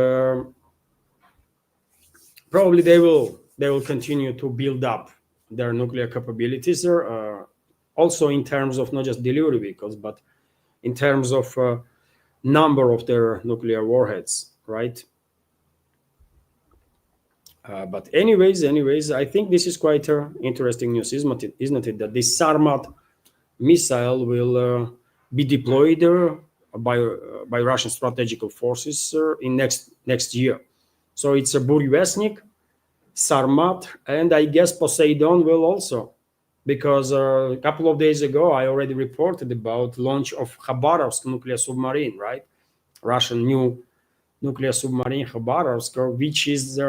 probably they will continue to build up their nuclear capabilities there, also in terms of not just delivery vehicles, but in terms of number of their nuclear warheads, right? But anyways, I think this is quite interesting news, isn't it? That this Sarmat missile will be deployed by Russian strategical forces in next year. So it's a Buryuvesnik, Sarmat, and I guess Poseidon will also, because a couple of days ago I already reported about launch of Khabarovsk nuclear submarine, right? Russian new nuclear submarine Khabarovsk, which is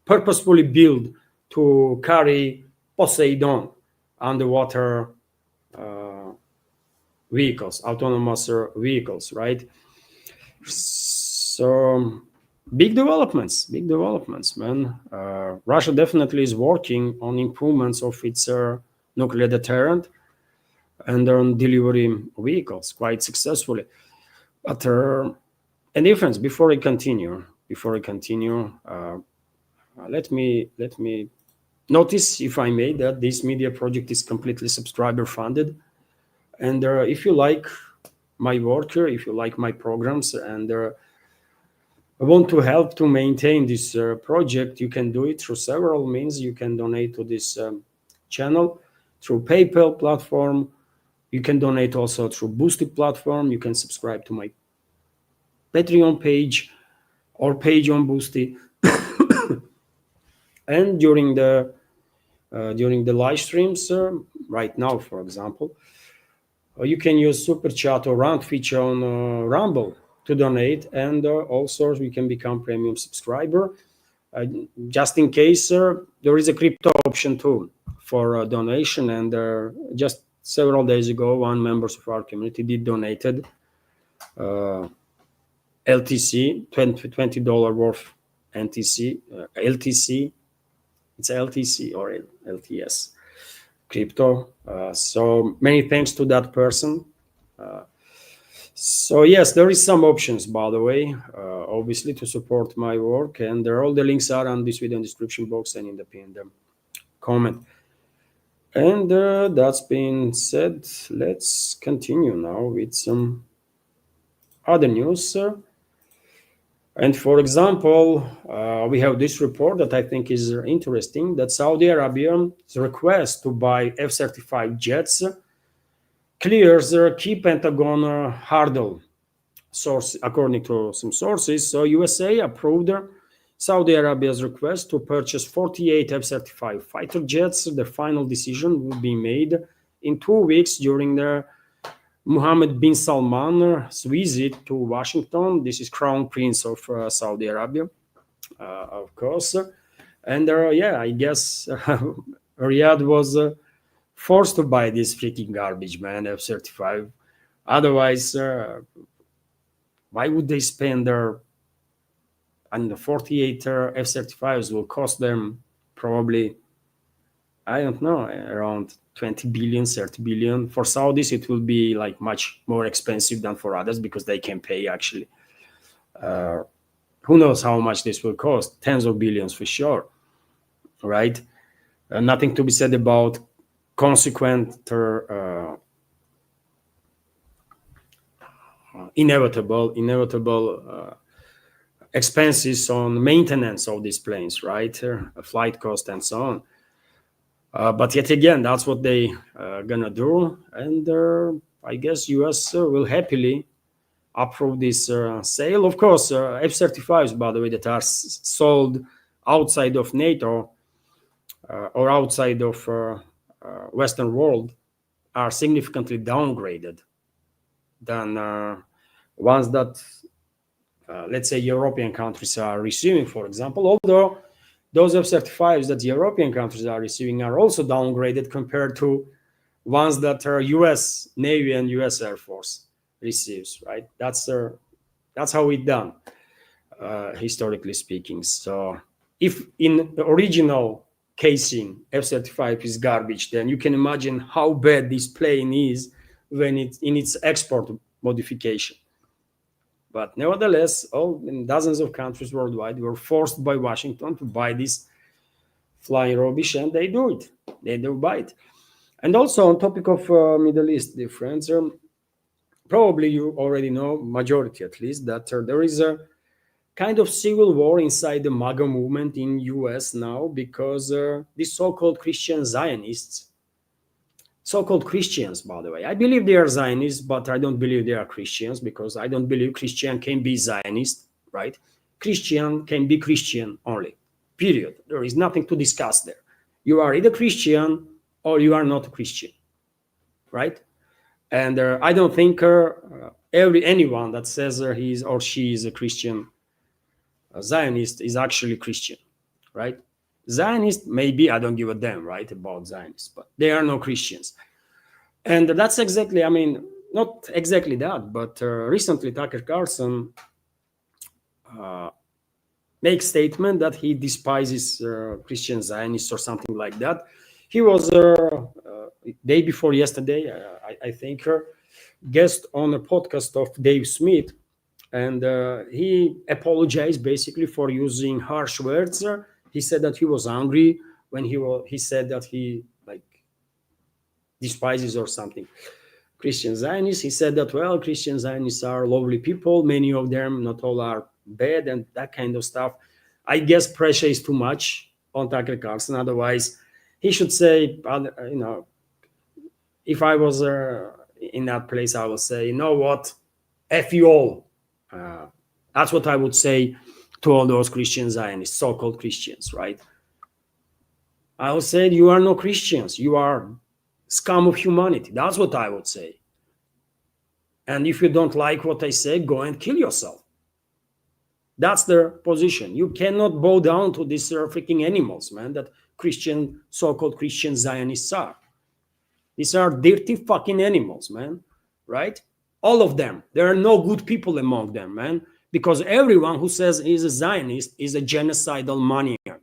purposefully built to carry Poseidon underwater vehicles, autonomous vehicles, right? So big developments, man. Russia definitely is working on improvements of its nuclear deterrent and on delivery vehicles quite successfully. But a difference before I continue, let me notice, if I may, that this media project is completely subscriber funded. And if you like my work here, if you like my programs, and want to help to maintain this project, you can do it through several means. You can donate to this channel through PayPal platform. You can donate also through Boosty platform. You can subscribe to my Patreon page or page on Boosty. And during the live streams, right now, for example, you can use Super Chat or Round feature on Rumble to donate, and also you can become premium subscriber. Just in case, there is a crypto option too for donation, and just several days ago, one member of our community did donated LTC, $20 worth NTC, LTC. It's LTC or LTS crypto. So many thanks to that person. So yes, there is some options, by the way, obviously, to support my work, and all the links are on this video description box and in the pinned comment. And that's been said, let's continue now with some other news. And for example, we have this report that I think is interesting, that Saudi Arabia's request to buy F-35 jets clears the key Pentagon hurdle, source, according to some sources. So USA approved Saudi Arabia's request to purchase 48 F-35 fighter jets. The final decision will be made in 2 weeks during the Mohammed bin Salman's visit to Washington. This is Crown Prince of Saudi Arabia, of course. And yeah, I guess Riyadh was forced to buy this freaking garbage, man, F-35. Otherwise, why would they spend their, and the 48 F-35s will cost them probably, I don't know, around 20 billion, 30 billion. For Saudis, it will be like much more expensive than for others because they can pay actually. Who knows how much this will cost? Tens of billions for sure, right? Nothing to be said about consequent inevitable expenses on maintenance of these planes, right? Flight cost and so on. But yet again, that's what they gonna do, and I guess US will happily approve this sale. Of course, F-35s, by the way, that are sold outside of NATO or outside of Western world are significantly downgraded than ones that, let's say, European countries are receiving, for example, although those F-35s that the European countries are receiving are also downgraded compared to ones that are US Navy and US Air Force receives, right? That's how it's done, historically speaking. So if in the original casing F-35 is garbage, then you can imagine how bad this plane is when it's in its export modification. But nevertheless, all in dozens of countries worldwide were forced by Washington to buy this flying rubbish, and they do it. They do buy it. And also on topic of Middle East, dear friends, probably you already know, majority at least, that there is a kind of civil war inside the MAGA movement in US now, because these so-called Christian Zionists, so-called Christians, by the way, I believe they are Zionists, but I don't believe they are Christians, because I don't believe Christian can be Zionist, right? Christian can be Christian only, period. There is nothing to discuss there. You are either Christian or you are not a Christian, right? And I don't think anyone that says he is or she is a Christian Zionist is actually Christian, right? Zionist, maybe, I don't give a damn, right, about Zionists, but they are no Christians. And that's exactly, I mean, not exactly that, but recently Tucker Carlson makes statement that he despises Christian Zionists or something like that. He was day before yesterday, I think, guest on a podcast of Dave Smith, and he apologized basically for using harsh words. He said that he was angry when he said that he like despises or something Christian Zionists. He said that, well, Christian Zionists are lovely people, many of them, not all are bad, and that kind of stuff. I guess pressure is too much on Tucker Carlson. Otherwise, he should say, you know, if I was in that place, I would say, you know what, F you all. That's what I would say to all those Christian Zionists, so-called Christians, right? I would say, you are no Christians. You are scum of humanity. That's what I would say. And if you don't like what I say, go and kill yourself. That's their position. You cannot bow down to these freaking animals, man, that Christian, so-called Christian Zionists are. These are dirty fucking animals, man, right? All of them. There are no good people among them, man, because everyone who says he's a Zionist is a genocidal maniac.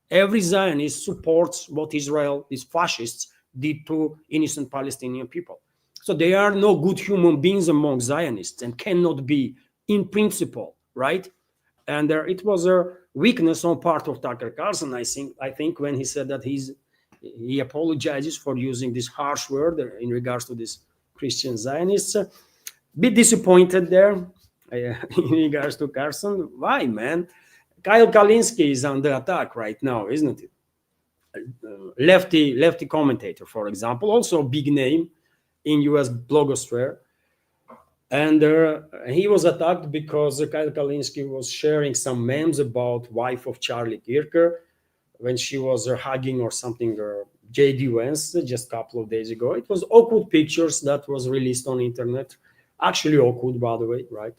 Every Zionist supports what Israel, these fascists, did to innocent Palestinian people. So there are no good human beings among Zionists and cannot be in principle, right? And it was a weakness on part of Tucker Carlson, I think, when he said that he apologizes for using this harsh word in regards to this Christian Zionists. Bit disappointed there in regards to Carlson. Why, man? Kyle Kalinske is under attack right now, isn't it? Lefty commentator, for example, also a big name in US blogosphere. And he was attacked because Kyle Kalinske was sharing some memes about wife of Charlie Kirker when she was hugging or something J.D. Vance just a couple of days ago. It was awkward pictures that was released on internet. Actually awkward, by the way, right?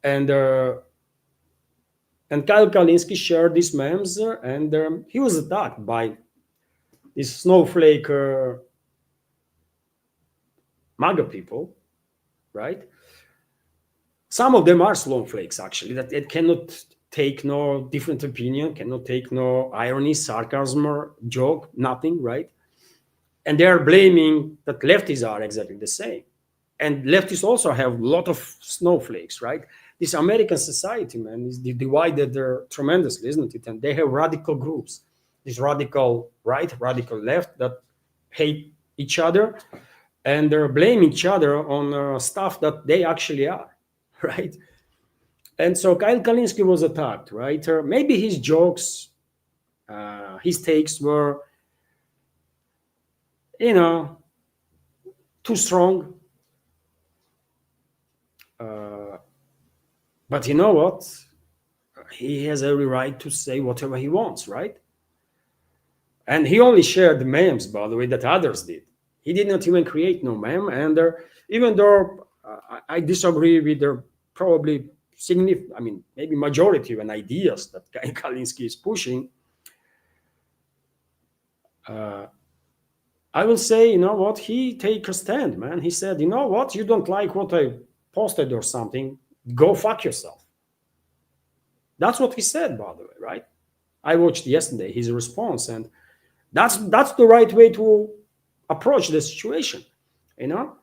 And Kyle Kalinske shared these memes, and he was attacked by these snowflake MAGA people, right? Some of them are snowflakes, actually, that it cannot take no different opinion, cannot take no irony, sarcasm, or joke, nothing, right? And they are blaming that lefties are exactly the same. And leftists also have a lot of snowflakes, right? This American society, man, is divided tremendously, isn't it? And they have radical groups, this radical right, radical left, that hate each other, and they're blaming each other on stuff that they actually are, right? And so Kyle Kalinske was attacked, right? Maybe his jokes, his takes were, you know, too strong. But you know what? He has every right to say whatever he wants, right? And he only shared the memes, by the way, that others did. He did not even create no meme. And even though I disagree with their probably significant, I mean, maybe majority of ideas that Kalinske is pushing, I will say, you know what? He take a stand, man. He said, you know what? You don't like what I posted or something, go fuck yourself. That's what he said, by the way, right? I watched yesterday his response, and that's the right way to approach the situation. You know,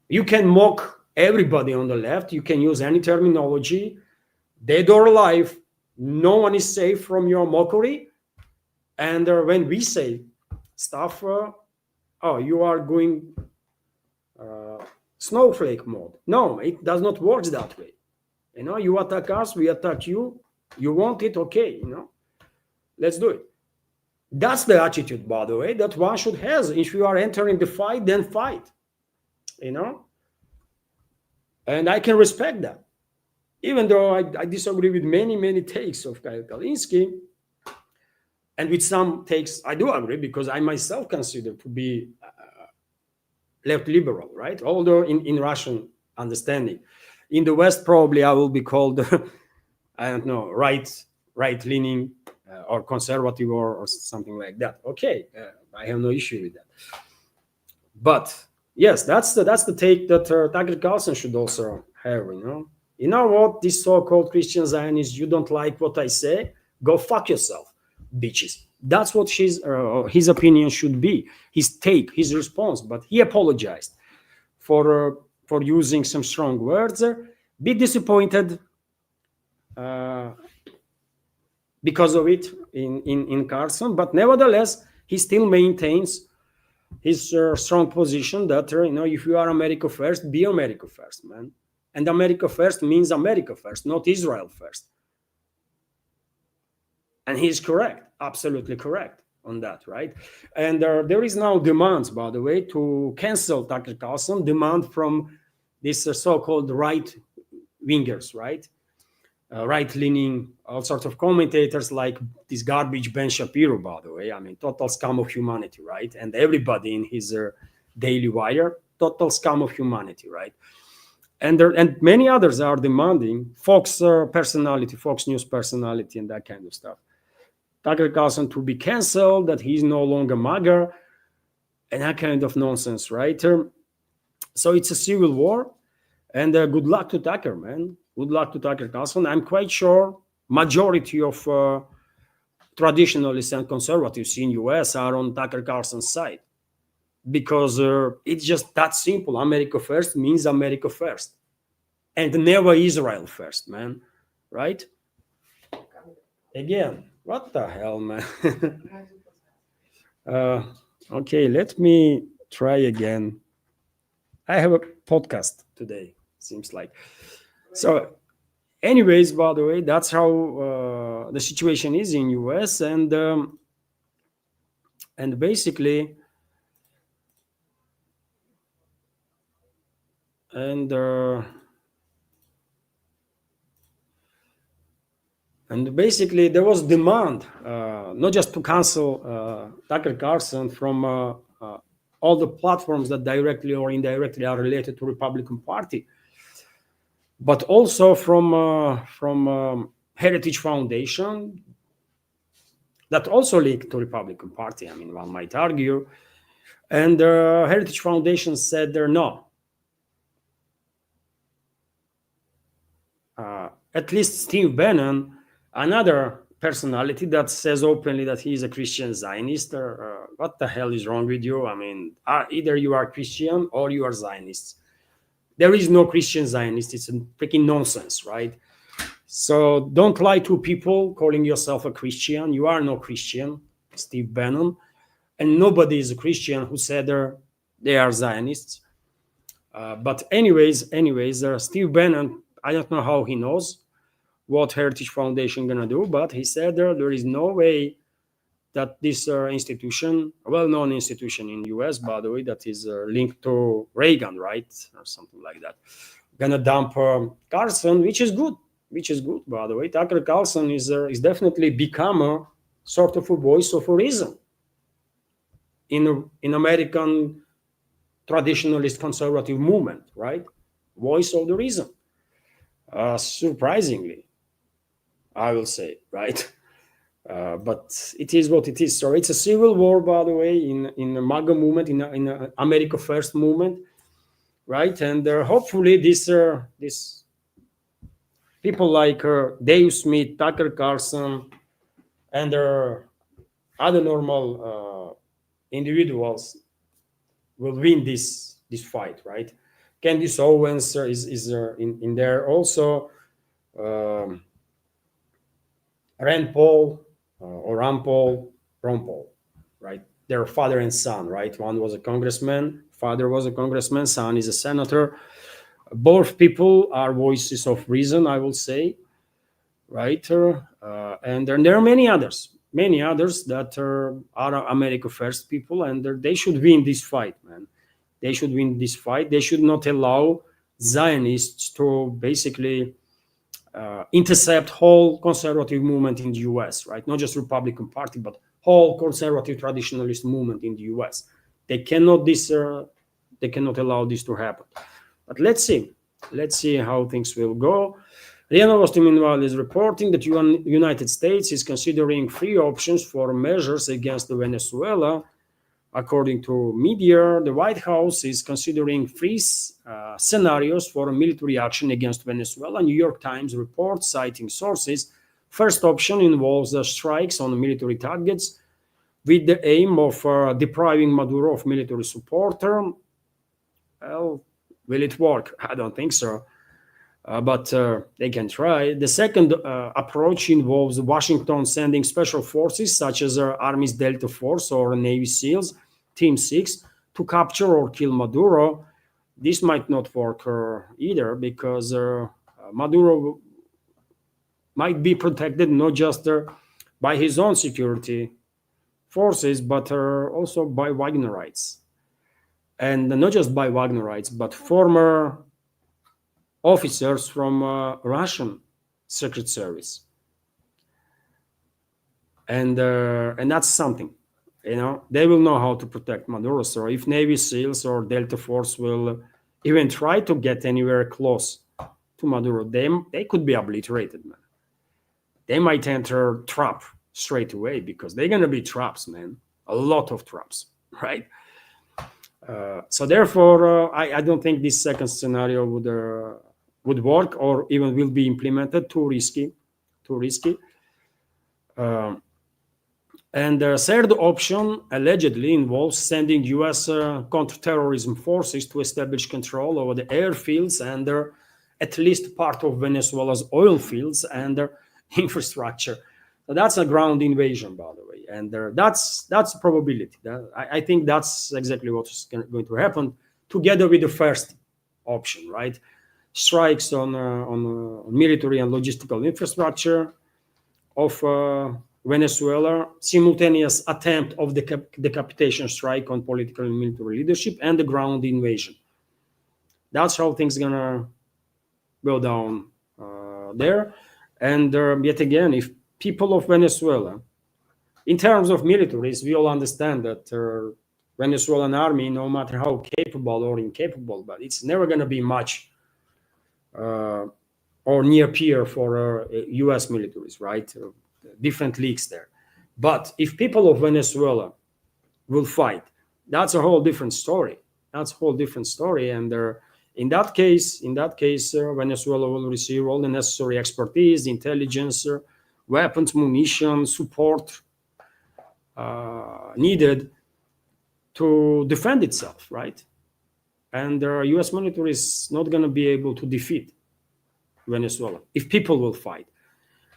you can mock everybody on the left, you can use any terminology, dead or alive, no one is safe from your mockery. And when we say stuff, oh, you are going snowflake mode. No, it does not work that way. You attack us, we attack you. You want it, okay, let's do it. That's the attitude, by the way, that one should have. If you are entering the fight, then fight, and I can respect that, even though I disagree with many takes of Kyle Kalinske, and with some takes I do agree, because I myself consider to be left liberal, right? Although in Russian understanding, in the West probably I will be called I don't know, right leaning or conservative or something like that. Okay, I have no issue with that. But yes, that's the take that Tucker Carlson should also have. You know what? These so-called Christian Zionists, you don't like what I say? Go fuck yourself, bitches. That's what his opinion should be. His take, his response. But he apologized for using some strong words. Bit disappointed because of it in Carlson, but nevertheless, he still maintains his strong position that if you are America first, be America first, man. And America first means America first, not Israel first. And he's correct, absolutely correct on that, right? And there is now demands, by the way, to cancel Tucker Carlson, demand from these so-called right wingers, right? Right-leaning, all sorts of commentators like this garbage Ben Shapiro, by the way. I mean, total scum of humanity, right? And everybody in his Daily Wire, total scum of humanity, right? And many others are demanding Fox personality, Fox News personality, and that kind of stuff. Tucker Carlson to be canceled, that he's no longer MAGA, and that kind of nonsense, right? So it's a civil war, and good luck to Tucker, man. Good luck to Tucker Carlson. I'm quite sure majority of traditionalists and conservatives in US are on Tucker Carlson's side, because it's just that simple. America first means America first, and never Israel first, man. Right? Again, what the hell, man? Okay, let me try again. I have a podcast today, seems like. So, anyways, by the way, that's how the situation is in US, and basically, and basically there was demand not just to cancel Tucker Carlson from all the platforms that directly or indirectly are related to Republican Party, but also from Heritage Foundation that also linked to Republican Party. I mean, one might argue. And Heritage Foundation said no. At least Steve Bannon, another personality that says openly that he is a Christian Zionist. What the hell is wrong with you? I mean, either you are Christian or you are Zionists. There is no Christian Zionist. It's a freaking nonsense, right? So don't lie to people calling yourself a Christian. You are no Christian, Steve Bannon. And nobody is a Christian who said they are Zionists. But anyways, Steve Bannon, I don't know how he knows what Heritage Foundation gonna do, but he said there is no way that this institution, a well-known institution in US, by the way, that is linked to Reagan, right, or something like that, gonna dump Carlson, which is good, by the way. Tucker Carlson is definitely become a sort of a voice of reason in American traditionalist conservative movement, right? Voice of the reason. Surprisingly, I will say, right? But it is what it is. So it's a civil war, by the way, in the MAGA movement, in America First movement, right? And hopefully this people like Dave Smith, Tucker Carlson, and other normal individuals will win this fight, right? Candice Owens is in there also. Um, Rand Paul or Ron Paul, right? Their father and son, right? One was a congressman, father was a congressman, son is a senator. Both people are voices of reason, I will say, right? And there are many others that are America First people, and they should win this fight, man. They should win this fight. They should not allow Zionists to basically intercept whole conservative movement in the US, right? Not just Republican Party, but whole conservative traditionalist movement in the US. They cannot they cannot allow this to happen. But let's see how things will go. RIA Novosti, meanwhile, is reporting that United States is considering three options for measures against Venezuela. According to media, the White House is considering three scenarios for military action against Venezuela. New York Times reports, citing sources. First option involves strikes on military targets with the aim of depriving Maduro of military support. Well, will it work? I don't think so. But they can try. The second approach involves Washington sending special forces such as Army's Delta Force or Navy SEALs, Team 6, to capture or kill Maduro. This might not work either because Maduro might be protected not just by his own security forces, but also by Wagnerites. And not just by Wagnerites, but former officers from Russian Secret Service, and that's something, you know. They will know how to protect Maduro. So if Navy SEALs or Delta Force will even try to get anywhere close to Maduro, they could be obliterated, man. They might enter trap straight away because they're gonna be traps, man. A lot of traps, right? So therefore, I don't think this second scenario would work or even will be implemented. Too risky. And the third option allegedly involves sending U.S. counterterrorism forces to establish control over the airfields and at least part of Venezuela's oil fields and their infrastructure. So that's a ground invasion, by the way, and that's a probability. I think that's exactly what's going to happen, together with the first option, right? Strikes on military and logistical infrastructure of Venezuela, simultaneous attempt of the decapitation strike on political and military leadership, and the ground invasion. That's how things gonna go down there. And yet again, if people of Venezuela, in terms of militaries, we all understand that Venezuelan army, no matter how capable or incapable, but it's never gonna be much or near peer for U.S. militaries, right? Different leagues there. But if people of Venezuela will fight, that's a whole different story. And in that case, Venezuela will receive all the necessary expertise, intelligence, weapons, munition, support needed to defend itself, right? And the U.S. military is not going to be able to defeat Venezuela if people will fight.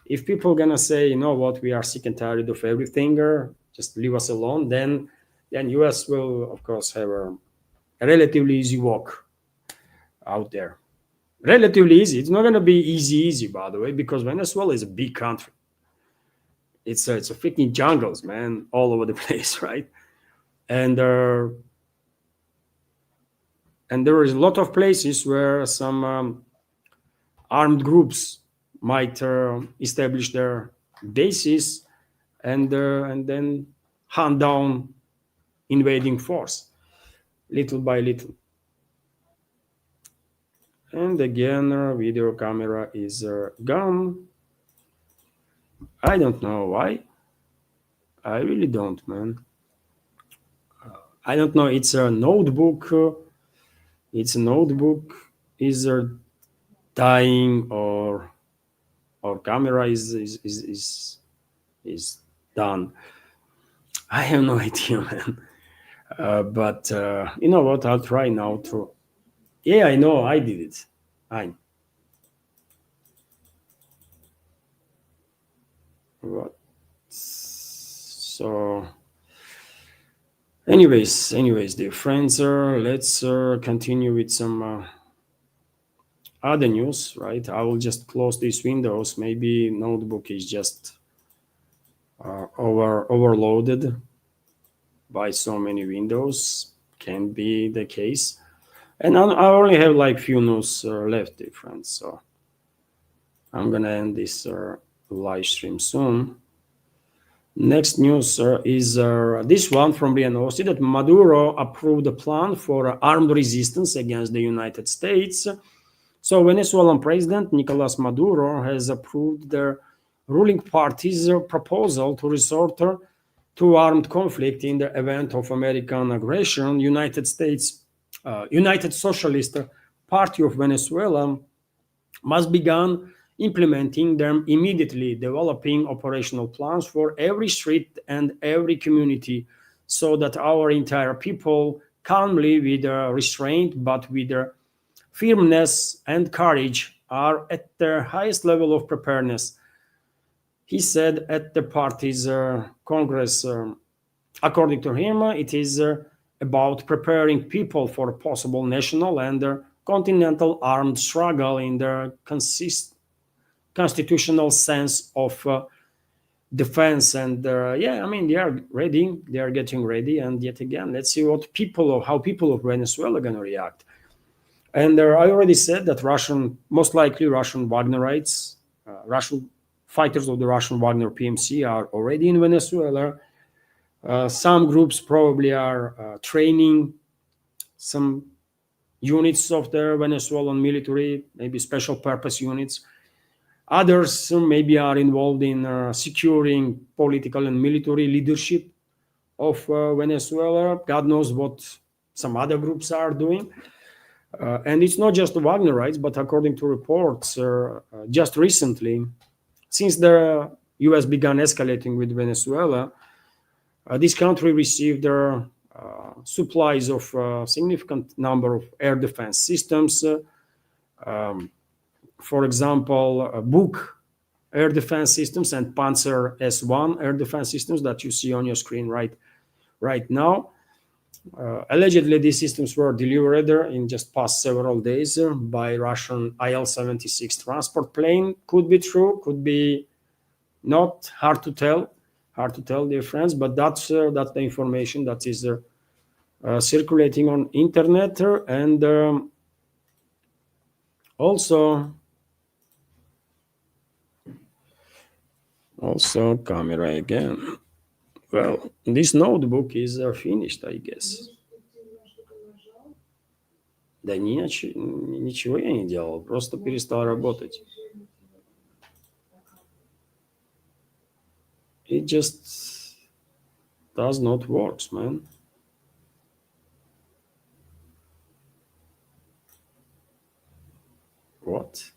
If people are going to say, you know what, we are sick and tired of everything, just leave us alone, then U.S. will, of course, have a relatively easy walk out there. Relatively easy. It's not going to be easy, by the way, because Venezuela is a big country. It's a freaking jungles, man, all over the place, right? And there is a lot of places where some armed groups might establish their bases and then hunt down invading force little by little. And again, video camera is gone. I don't know why. I really don't, man. I don't know. It's a notebook. Is dying or camera is done. I have no idea, man. But you know what? I'll try now to Yeah, I know. I did it. I what? So, anyways, dear friends, let's continue with some other news. Right? I will just close these windows. Maybe notebook is just overloaded by so many windows. Can be the case. And I only have like few news left, dear friends. So I'm gonna end this live stream soon. Next news is this one from BNOC that Maduro approved a plan for armed resistance against the United States. So Venezuelan President Nicolas Maduro has approved the ruling party's proposal to resort to armed conflict in the event of American aggression. United Socialist Party of Venezuela must begin implementing them immediately, developing operational plans for every street and every community so that our entire people calmly, with restraint, but with firmness and courage, are at their highest level of preparedness. He said at the party's Congress. According to him, it is about preparing people for a possible national and continental armed struggle in the constitutional sense of defense. And yeah, I mean, they are ready. They are getting ready. And yet again, let's see how people of Venezuela are going to react. And I already said that most likely Russian Wagnerites, Russian fighters of the Russian Wagner PMC are already in Venezuela. Some groups probably are training some units of the Venezuelan military, maybe special purpose units. Others maybe are involved in securing political and military leadership of Venezuela. God knows what some other groups are doing. And it's not just the Wagnerites, but according to reports, just recently, since the US began escalating with Venezuela, this country received supplies of a significant number of air defense systems. Um, for example, Buk air defense systems and Panzer S1 air defense systems that you see on your screen right now. Allegedly, these systems were delivered in just past several days by Russian IL-76 transport plane. Could be true, could be not. Hard to tell, dear friends. But that's the information that is circulating on internet. And also camera again. Well, this notebook is finished, I guess. Да ничего я не делал, просто перестал работать. It just does not work, man. What?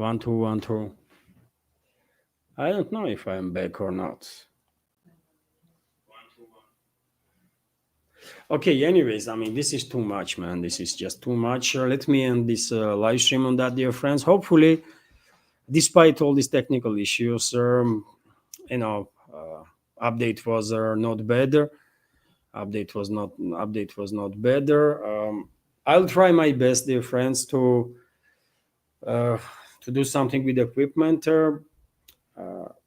1 2 1 2. I don't know if I'm back or not. Okay, anyways, I mean, this is too much, man. This is just too much. Let me end this live stream on that, dear friends. Hopefully, despite all these technical issues, you know, update was not better. Update was not better. I'll try my best, dear friends, uh, to do something with equipment.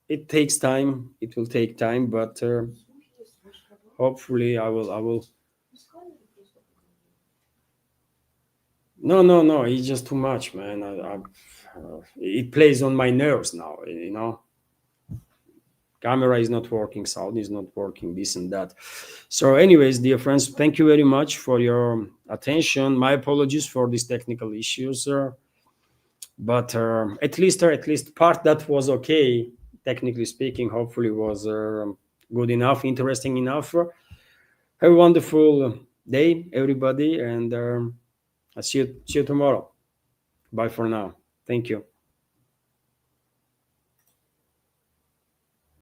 It takes time. It will take time, but hopefully, I will. I will. No, no, no. It's just too much, man. It plays on my nerves now. You know, camera is not working, sound is not working, this and that. So, anyways, dear friends, thank you very much for your attention. My apologies for these technical issues, but at least part that was okay, technically speaking. Hopefully, was good enough, interesting enough. Have a wonderful day, everybody, and I'll see you tomorrow. Bye for now. Thank you.